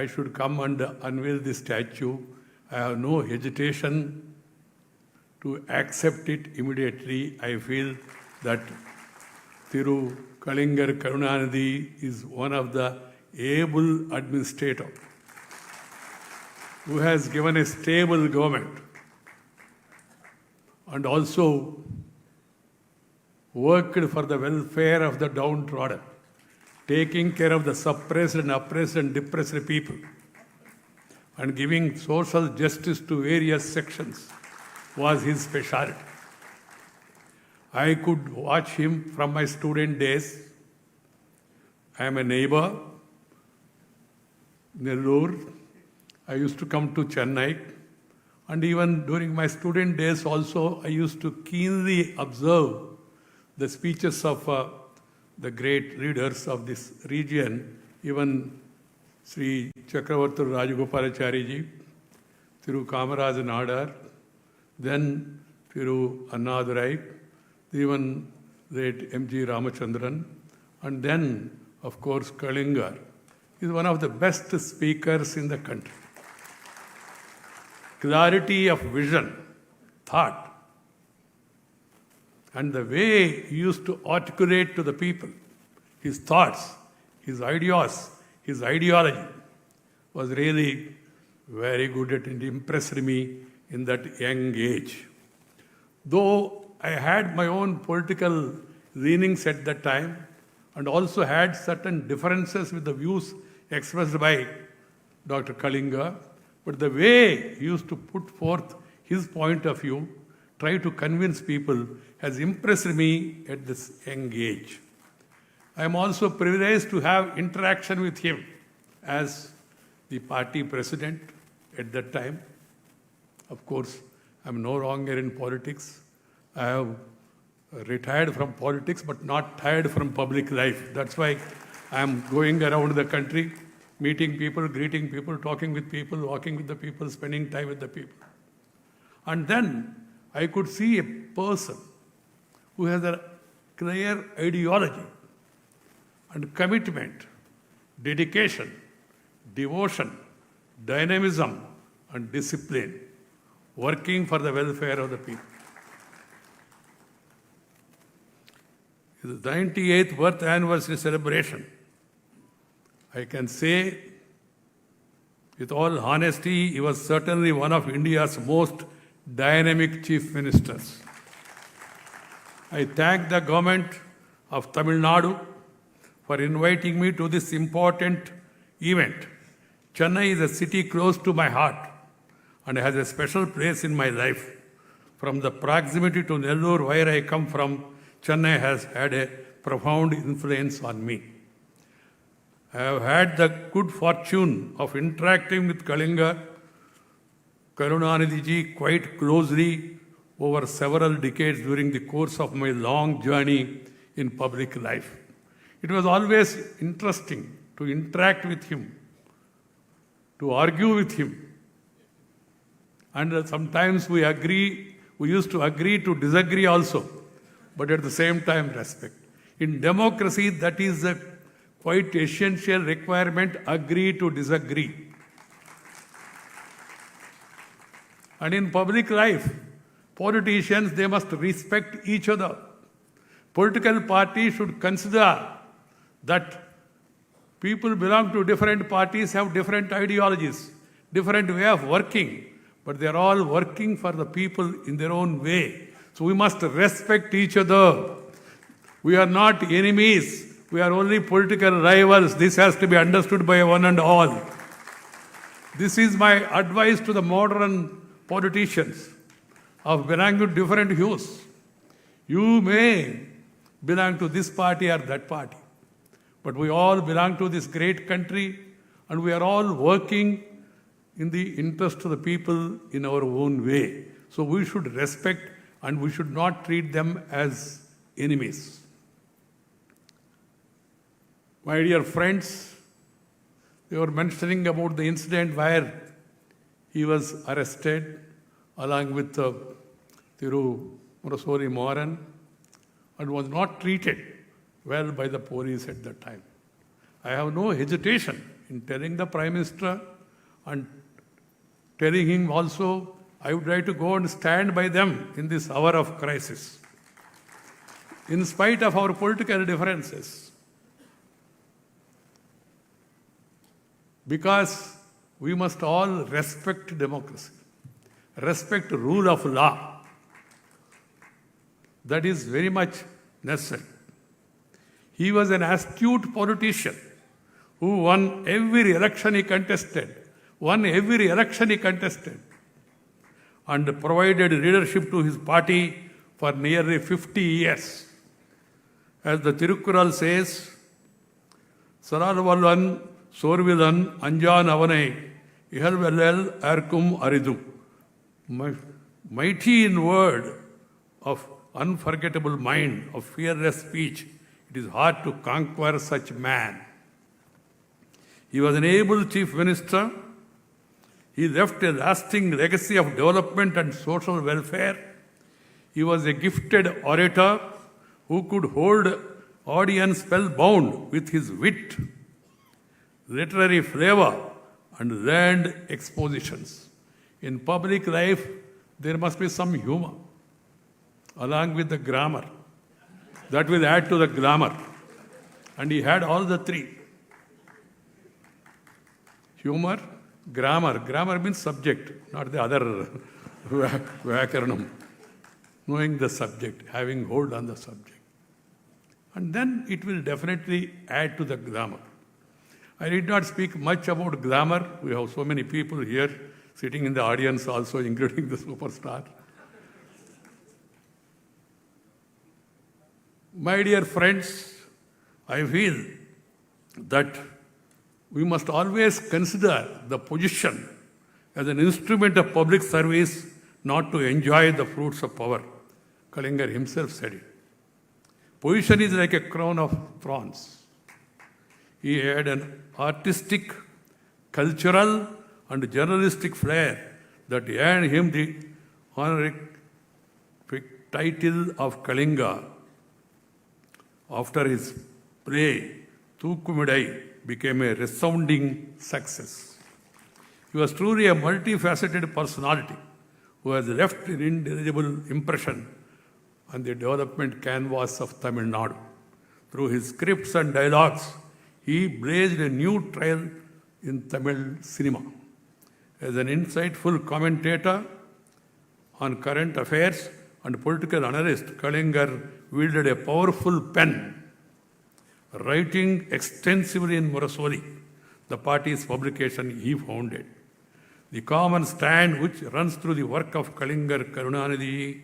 I should come and unveil this statue, I have no hesitation to accept it immediately. I feel that Thiru Kalingar Karunanidhi is one of the able administrator who has given a stable government and also worked for the welfare of the downtrodden, taking care of the suppressed and oppressed and depressed people, and giving social justice to various sections was his specialty. I could watch him from my student days. I am a neighbor, Nellore. I used to come to Chennai, and even during my student days also, I used to keenly observe the speeches of the great leaders of this region, even Sri Chakravarti Rajagopalachari ji, Thiru Kamaraj Nadar, then Thiru Annadurai, even late M.G. Ramachandran, and then, of course, Kalingar is one of the best speakers in the country. Clarity of vision, thought, and the way he used to articulate to the people his thoughts, his ideas, his ideology was really very good. It impressed me in that young age. Though I had my own political leanings at that time and also had certain differences with the views expressed by Dr. Kalinga, but the way he used to put forth his point of view, try to convince people, has impressed me at this young age. I am also privileged to have interaction with him as the party president at that time. Of course, I am no longer in politics. I have retired from politics, but not tired from public life. That's why I am going around the country, meeting people, greeting people, talking with people, walking with the people, spending time with the people. And then I could see a person who has a clear ideology and commitment, dedication, devotion, dynamism, and discipline, working for the welfare of the people. His 98th birth anniversary celebration, I can say with all honesty, he was certainly one of India's most dynamic chief ministers. I thank the government of Tamil Nadu for inviting me to this important event. Chennai is a city close to my heart and has a special place in my life. From the proximity to Nellore, where I come from, Chennai has had a profound influence on me. I have had the good fortune of interacting with Kalinga Karunanidhi ji quite closely over several decades during the course of my long journey in public life. It was always interesting to interact with him, to argue with him. And sometimes we used to agree to disagree also. but at the same time respect. In democracy, that is a quite essential requirement, agree to disagree. And in public life, politicians, they must respect each other. Political parties should consider that people belong to different parties, have different ideologies, different way of working, but they are all working for the people in their own way. So we must respect each other. We are not enemies. We are only political rivals. This has to be understood by one and all. This is my advice to the modern politicians of belonging to different hues. You may belong to this party or that party, but we all belong to this great country, and we are all working in the interest of the people in our own way. So we should respect, and we should not treat them as enemies. My dear friends, they were mentioning about the incident where he was arrested along with Thiru Murasori Moran and was not treated well by the police at that time. I have no hesitation in telling the Prime Minister and telling him also, I would like to go and stand by them in this hour of crisis. In spite of our political differences, because we must all respect democracy, respect rule of law. That is very much necessary. He was an astute politician who won every election he contested, and provided leadership to his party for nearly 50 years. As the Tirukkural says, Saralvallan Sorvilan Anjan Avanai Ihalvellel Arkum Aridu. Mighty in word, of unforgettable mind, of fearless speech, it is hard to conquer such man. He was an able chief minister. He left a lasting legacy of development and social welfare. He was a gifted orator who could hold audience spellbound with his wit, literary flavor, and learned expositions. In public life, there must be some humor, along with the grammar. That will add to the glamour. And he had all the three. Humor, grammar. Grammar means subject, not the other Vyakaranam. Knowing the subject, having hold on the subject. And then it will definitely add to the glamour. I did not speak much about glamour. We have so many people here sitting in the audience also, including the superstar. My dear friends, I feel that we must always consider the position as an instrument of public service, not to enjoy the fruits of power. Kalingar himself said it. Position is like a crown of thorns. He had an artistic, cultural, and journalistic flair that earned him the honorific title of Kalinga. After his play, Thookumidai became a resounding success. He was truly a multifaceted personality who has left an indelible impression on the development canvas of Tamil Nadu. Through his scripts and dialogues, he blazed a new trail in Tamil cinema. As an insightful commentator on current affairs and political analyst, Kalingar wielded a powerful pen, writing extensively in Murasoli, the party's publication he founded. The common strand which runs through the work of Kalingar Karunanidhi,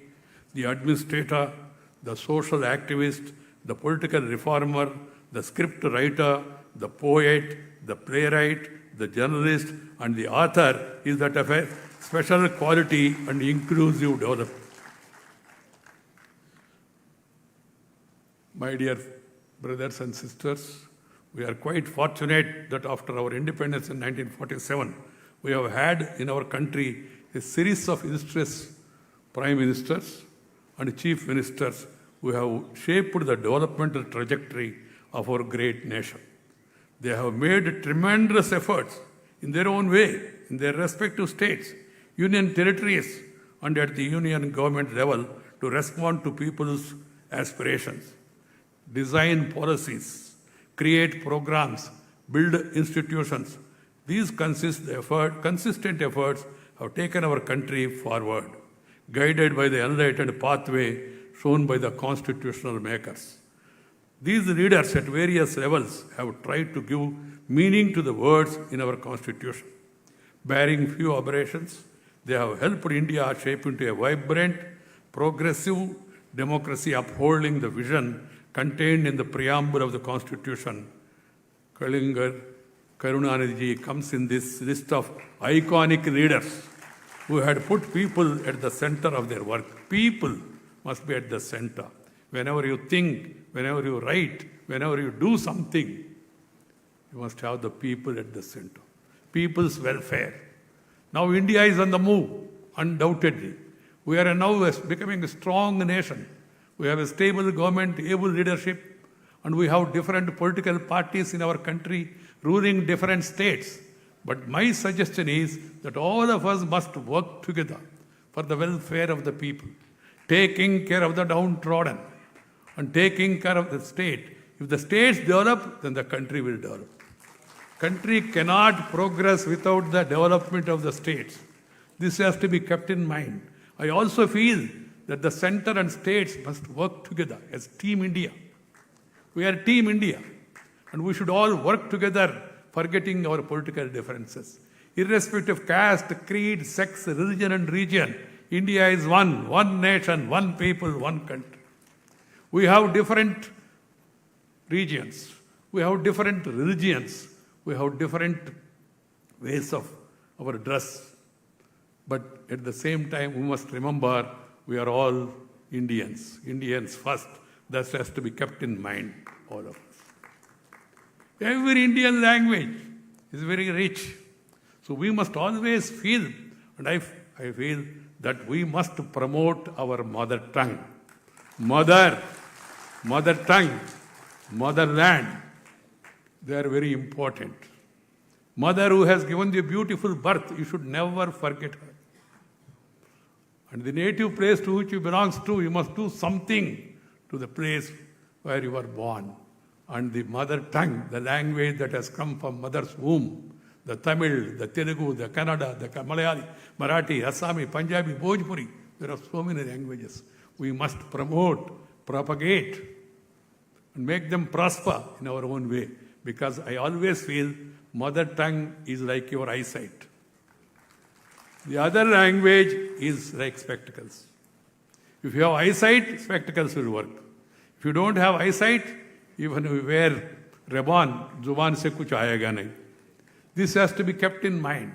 the administrator, the social activist, the political reformer, the script writer, the poet, the playwright, the journalist, and the author is that of a special quality and inclusive development. My dear brothers and sisters, we are quite fortunate that after our independence in 1947, we have had in our country a series of illustrious prime ministers and chief ministers who have shaped the developmental trajectory of our great nation. They have made tremendous efforts in their own way, in their respective states, union territories, and at the union government level to respond to people's aspirations, design policies, create programs, build institutions. These consistent efforts have taken our country forward, guided by the enlightened pathway shown by the constitutional makers. These leaders at various levels have tried to give meaning to the words in our Constitution. Bearing few aberrations, they have helped India shape into a vibrant, progressive democracy upholding the vision contained in the preamble of the Constitution. Karunanidhi comes in this list of iconic leaders who had put people at the center of their work. People must be at the center. Whenever you think, whenever you write, whenever you do something, you must have the people at the center. People's welfare. Now India is on the move, undoubtedly. We are now becoming a strong nation. We have a stable government, able leadership, and we have different political parties in our country ruling different states. But my suggestion is that all of us must work together for the welfare of the people, taking care of the downtrodden and taking care of the state. If the states develop, then the country will develop. Country cannot progress without the development of the states. This has to be kept in mind. I also feel that the center and states must work together as Team India. We are Team India, and we should all work together, forgetting our political differences. Irrespective of caste, creed, sex, religion, and region, India is one nation, one people, one country. We have different regions, we have different religions, we have different ways of our dress. But at the same time, we must remember we are all Indians. Indians first. That has to be kept in mind, all of us. Every Indian language is very rich. So we must always feel, and I feel that we must promote our mother tongue. Mother tongue, motherland, they are very important. Mother who has given you a beautiful birth, you should never forget her. And the native place to which you belong to, you must do something to the place where you were born. And the mother tongue, the language that has come from mother's womb, the Tamil, the Telugu, the Kannada, the Malayali, Marathi, Assami, Punjabi, Bhojpuri, there are so many languages. We must promote, propagate, and make them prosper in our own way. Because I always feel mother tongue is like your eyesight. The other language is like spectacles. If you have eyesight, spectacles will work. If you don't have eyesight, even if you wear ribbon, zuban se kuch aayega nahi. This has to be kept in mind.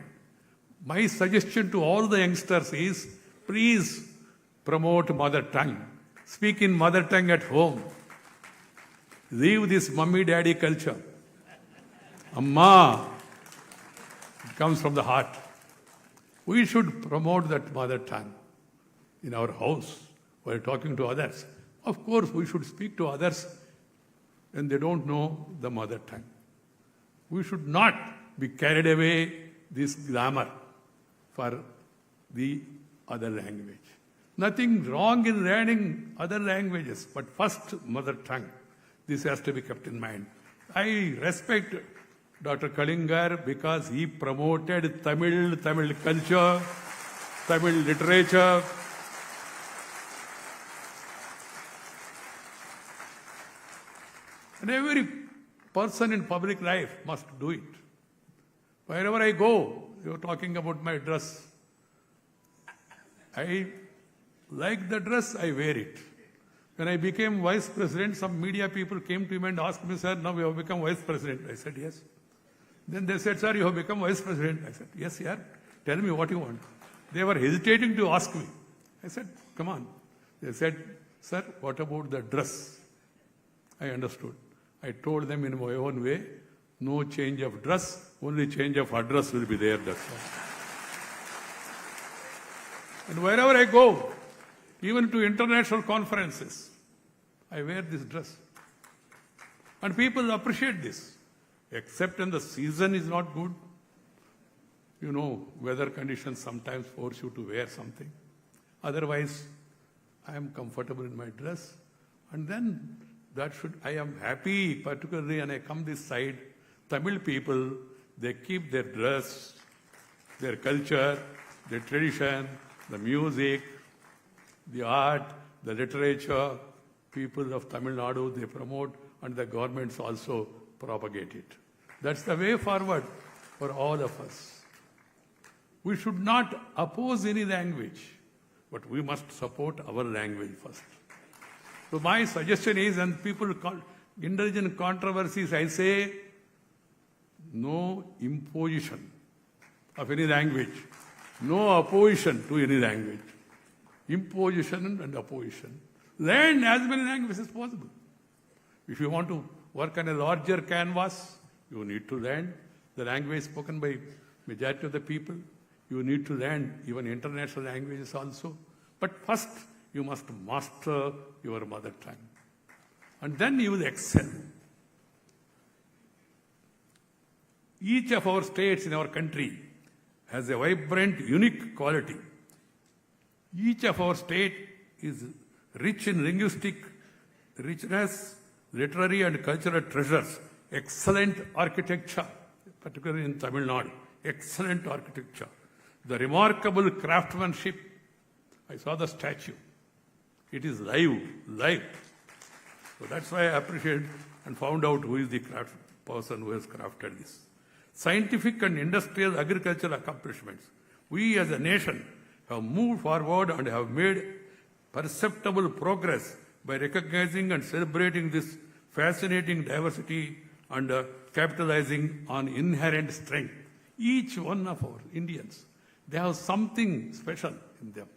My suggestion to all the youngsters is, please promote mother tongue. Speak in mother tongue at home. Leave this mummy-daddy culture. Amma, it comes from the heart. We should promote that mother tongue in our house while talking to others. Of course, we should speak to others when they don't know the mother tongue. We should not be carried away this glamour for the other language. Nothing wrong in learning other languages, but first mother tongue. This has to be kept in mind. I respect Dr. Kalingar because he promoted Tamil culture, Tamil literature. And every person in public life must do it. Wherever I go, you're talking about my dress. I like the dress, I wear it. When I became vice president, some media people came to me and asked me, sir, now you have become vice president. I said, yes. Then they said, sir, you have become vice president. I said, yes, yeah. Tell me what you want. They were hesitating to ask me. I said, come on. They said, sir, what about the dress? I understood. I told them in my own way, no change of dress, only change of address will be there, that's all. And wherever I go, even to international conferences, I wear this dress. And people appreciate this. Except when the season is not good. You know, weather conditions sometimes force you to wear something. Otherwise, I am comfortable in my dress. And then I am happy, particularly when I come this side, Tamil people, they keep their dress, their culture, their tradition, the music, the art, the literature. People of Tamil Nadu, they promote, and the governments also propagate it. That's the way forward for all of us. We should not oppose any language, but we must support our language first. So my suggestion is, and people indulge in controversies, I say, no imposition of any language, no opposition to any language. Imposition and opposition. Learn as many languages as possible. If you want to work on a larger canvas, you need to learn the language spoken by majority of the people. You need to learn even international languages also. But first, you must master your mother tongue. And then you will excel. Each of our states in our country has a vibrant, unique quality. Each of our state is rich in linguistic richness, literary and cultural treasures, excellent architecture, particularly in Tamil Nadu, excellent architecture, the remarkable craftsmanship. I saw the statue. It is live. So that's why I appreciate and found out who is the person who has crafted this. Scientific and industrial agricultural accomplishments. We as a nation have moved forward and have made perceptible progress by recognizing and celebrating this fascinating diversity and capitalizing on inherent strength. Each one of our Indians, they have something special in them.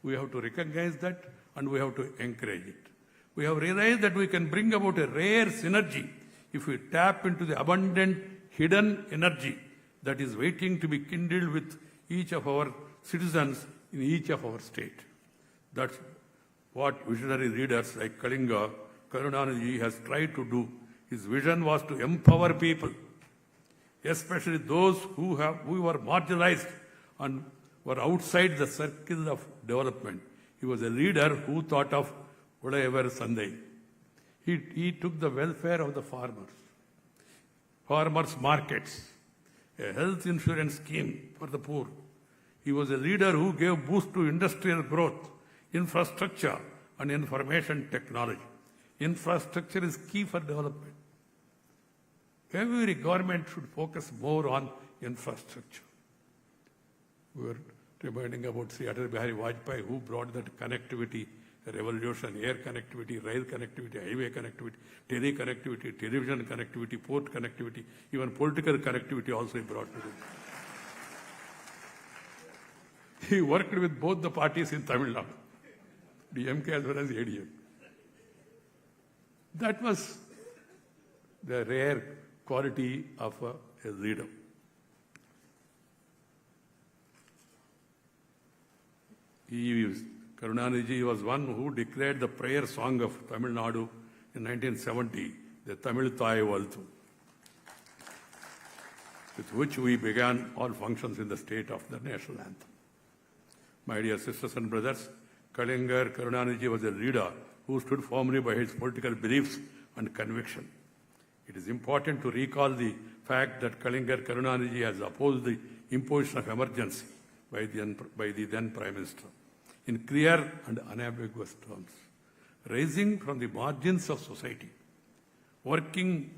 We have to recognize that and we have to encourage it. We have realized that we can bring about a rare synergy if we tap into the abundant hidden energy that is waiting to be kindled with each of our citizens in each of our state. That's what visionary leaders like Kalinga, Karunanidhi has tried to do. His vision was to empower people, especially those who were marginalized and were outside the circle of development. He was a leader who thought of Udayavad Sandai. He took the welfare of the farmers' markets, a health insurance scheme for the poor. He was a leader who gave boost to industrial growth, infrastructure, and information technology. Infrastructure is key for development. Every government should focus more on infrastructure. We were reminding about Sri Atal Bihari Vajpayee, who brought that connectivity revolution, air connectivity, rail connectivity, highway connectivity, tele-connectivity, television connectivity, port connectivity, even political connectivity also he brought to it. He worked with both the parties in Tamil Nadu, DMK as well as ADM. That was the rare quality of a leader. Karunanidhi was one who declared the prayer song of Tamil Nadu in 1970, the Tamil Thai Valthu, with which we began all functions in the state of the national anthem. My dear sisters and brothers, Kalinga Karunanidhi was a leader who stood firmly by his political beliefs and conviction. It is important to recall the fact that Kalinga Karunanidhi has opposed the imposition of emergency by the then Prime Minister in clear and unambiguous terms, rising from the margins of society, working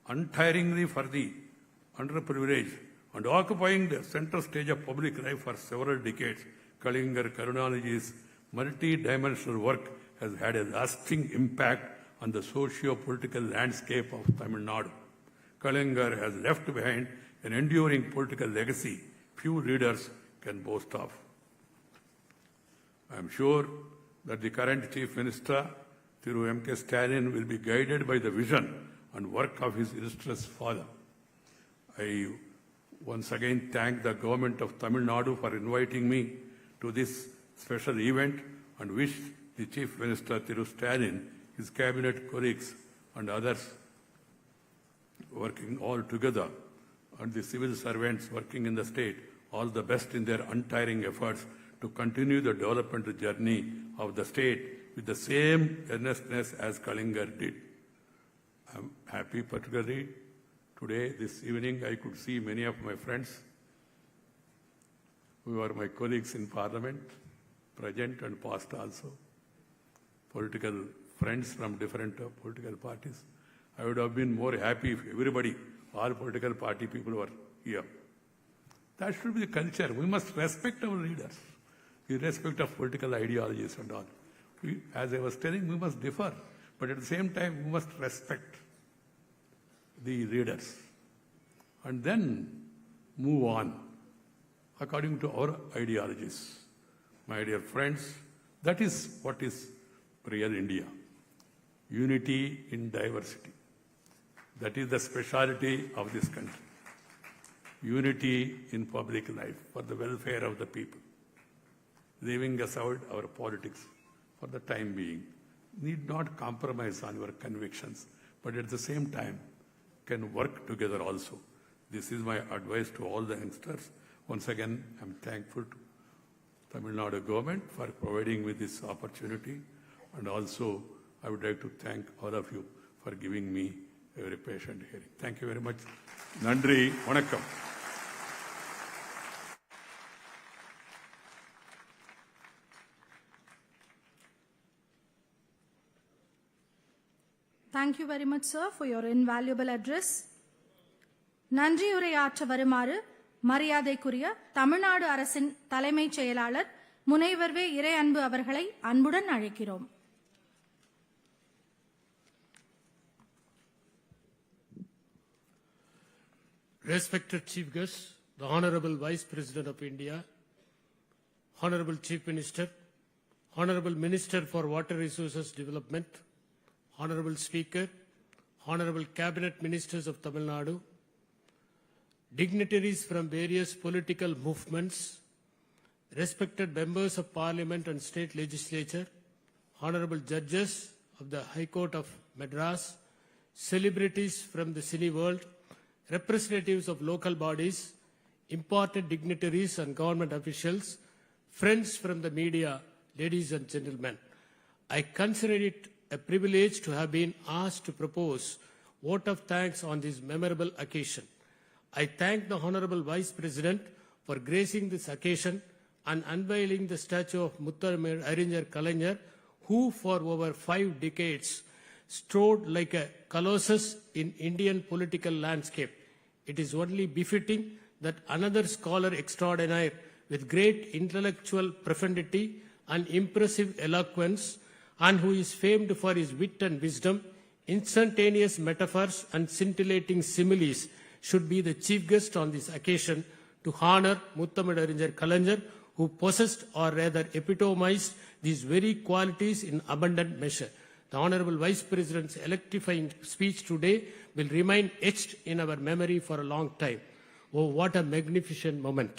untiringly for the underprivileged, and occupying the center stage of public life for several decades. Kalinga Karunanidhi's multi-dimensional work has had a lasting impact on the socio-political landscape of Tamil Nadu. Kalinga has left behind an enduring political legacy few leaders can boast of. I am sure that the current Chief Minister, Thiru M.K. Stalin, will be guided by the vision and work of his illustrious father. I once again thank the government of Tamil Nadu for inviting me to this special event and wish the Chief Minister Thiru Stalin his cabinet colleagues and others working all together, and the civil servants working in the state, all the best in their untiring efforts to continue the development journey of the state with the same earnestness as Kalingar did. I'm happy particularly today, this evening, I could see many of my friends who are my colleagues in Parliament, present and past also, political friends from different political parties. I would have been more happy if everybody, all political party people were here. That should be the culture. We must respect our leaders, irrespective of political ideologies and all. As I was telling, we must differ, but at the same time, we must respect the leaders and then move on according to our ideologies. My dear friends, that is what is real India. Unity in diversity. That is the speciality of this country. Unity in public life for the welfare of the people. Leaving aside our politics for the time being. Need not compromise on your convictions, but at the same time can work together also. This is my advice to all the youngsters. Once again, I'm thankful to Tamil Nadu government for providing me this opportunity, and also I would like to thank all of you for giving me a very patient hearing. Thank you very much. Nandri, vanakkam. Thank you very much, sir, for your invaluable address. நன்றியுரையாற்ற வருமாறு மரியாதைக்குரிய தமிழ்நாடு அரசின் தலைமைச் செயலாளர் முனைவர் வே. இறை அன்பு அவர்களை அன்புடன் அழைக்கிறோம். Respected Chief Guest, the Honorable Vice President of India, Honorable Chief Minister, Honorable Minister for Water Resources Development, Honorable Speaker, Honorable Cabinet Ministers of Tamil Nadu, dignitaries from various political movements, respected members of Parliament and State Legislature, Honorable Judges of the High Court of Madras, celebrities from the cine world, representatives of local bodies, important dignitaries and government officials, friends from the media, ladies and gentlemen. I consider it a privilege to have been asked to propose vote of thanks on this memorable occasion. I thank the Honorable Vice President for gracing this occasion and unveiling the statue of Mutthamazhar Kalaignar, who for over 5 decades strode like a colossus in Indian political landscape. It is only befitting that another scholar extraordinaire with great intellectual profundity and impressive eloquence, and who is famed for his wit and wisdom, instantaneous metaphors and scintillating similes, should be the chief guest on this occasion to honor Mutthamazhar Kalaignar, who possessed or rather epitomized these very qualities in abundant measure. The Honorable Vice President's electrifying speech today will remain etched in our memory for a long time. Oh, what a magnificent moment.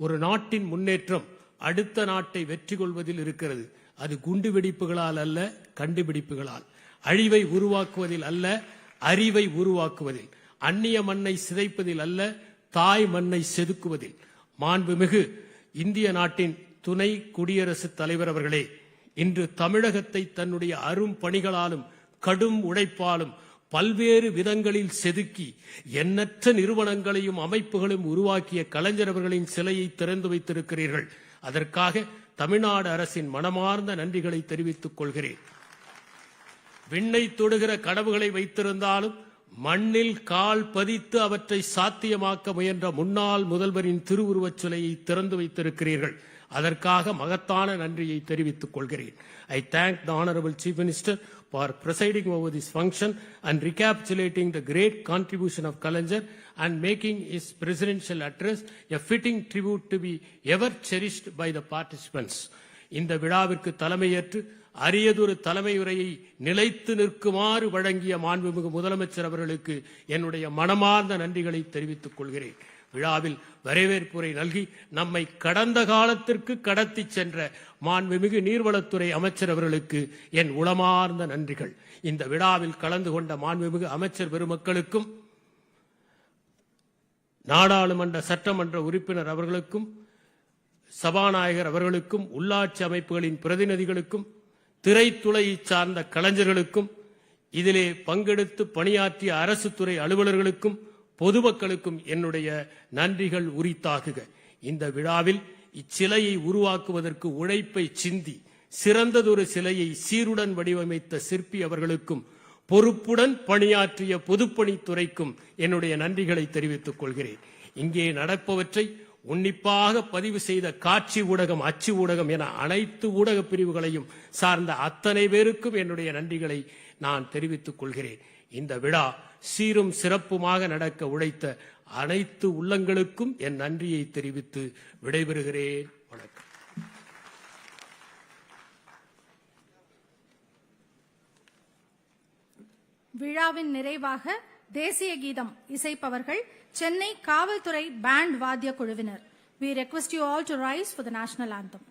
ஒரு நாட்டின் முன்னேற்றம் அடுத்த நாட்டை வெற்றி கொள்வதில் இருக்கிறது. அது குண்டு வெடிப்புகளால் அல்ல, கண்டுபிடிப்புகளால். அழிவை உருவாக்குவதில் அல்ல, அறிவை உருவாக்குவதில். அந்நிய மண்ணை சிதைப்பதில் அல்ல, தாய் மண்ணை செதுக்குவதில். மாண்புமிகு இந்திய நாட்டின் துணை குடியரசுத் தலைவர் அவர்களே, இன்று தமிழகத்தை தன்னுடைய அரும் பணிகளாலும் கடும் உழைப்பாலும் பல்வேறு விதங்களில் செதுக்கி எண்ணற்ற நிறுவனங்களையும் அமைப்புகளையும் உருவாக்கிய கலைஞர் அவர்களின் சிலையை திறந்து வைத்திருக்கிறீர்கள். அதற்காக தமிழ்நாடு அரசின் மனமார்ந்த நன்றிகளை தெரிவித்துக் கொள்கிறேன். விண்ணை தொடுகிற கனவுகளை வைத்திருந்தாலும் மண்ணில் கால் பதித்து அவற்றை சாத்தியமாக்க முயன்ற முன்னாள் முதல்வரின் திருவுருவச் சிலையை திறந்து வைத்திருக்கிறீர்கள். அதற்காக மகத்தான நன்றியை தெரிவித்துக் கொள்கிறேன். I thank the Honorable Chief Minister for presiding over this function and recapitulating the great contribution of Kalaignar and making his presidential address a fitting tribute to be ever cherished by the participants. இந்த விழாவிற்கு தலைமையேற்று அரியதொரு தலைமையுரையை நிலைத்து நிற்குமாறு வழங்கிய மாண்புமிகு முதலமைச்சர் அவர்களுக்கு என்னுடைய மனமார்ந்த நன்றிகளை தெரிவித்துக் கொள்கிறேன். விழாவில் வரவேற்புரை நல்கி நம்மை கடந்த காலத்திற்கு கடத்தி சென்ற மாண்புமிகு நீர்வளத்துறை அமைச்சர் அவர்களுக்கு என் உளமார்ந்த நன்றிகள். இந்த விழாவில் கலந்து கொண்ட மாண்புமிகு அமைச்சர் பெருமக்களுக்கும் நாடாளுமன்ற சட்டமன்ற உறுப்பினர் அவர்களுக்கும் சபாநாயகர் அவர்களுக்கும் உள்ளாட்சி அமைப்புகளின் பிரதிநிதிகளுக்கும் திரைத்துறையை சார்ந்த கலைஞர்களுக்கும் இதிலே பங்கெடுத்து பணியாற்றிய அரசு துறை அலுவலர்களுக்கும் பொதுமக்களுக்கும் என்னுடைய நன்றிகள் உரித்தாகுக. இந்த விழாவில் இச்சிலையை உருவாக்குவதற்கு உழைப்பை சிந்தி சிறந்ததொரு சிலையை சீருடன் வடிவமைத்த சிற்பி அவர்களுக்கும் பொறுப்புடன் பணியாற்றிய பொதுப்பணித்துறைக்கும் என்னுடைய நன்றிகளை தெரிவித்துக் கொள்கிறேன். இங்கே நடப்பவற்றை உன்னிப்பாக பதிவு செய்த காட்சி ஊடகம், அச்சு ஊடகம் என அனைத்து ஊடக பிரிவுகளையும் சார்ந்த அத்தனை பேருக்கும் என்னுடைய நன்றிகளை நான் தெரிவித்துக் கொள்கிறேன். இந்த விழா சீரும் சிறப்புமாக நடக்க உழைத்த அனைத்து உள்ளங்களுக்கும் என் நன்றியை தெரிவித்து விடைபெறுகிறேன். வணக்கம். விழாவின் நிறைவாக தேசிய கீதம் இசைப்பவர்கள் சென்னை காவல்துறை பேண்ட் வாத்திய குழுவினர். We request you all to rise for the national anthem.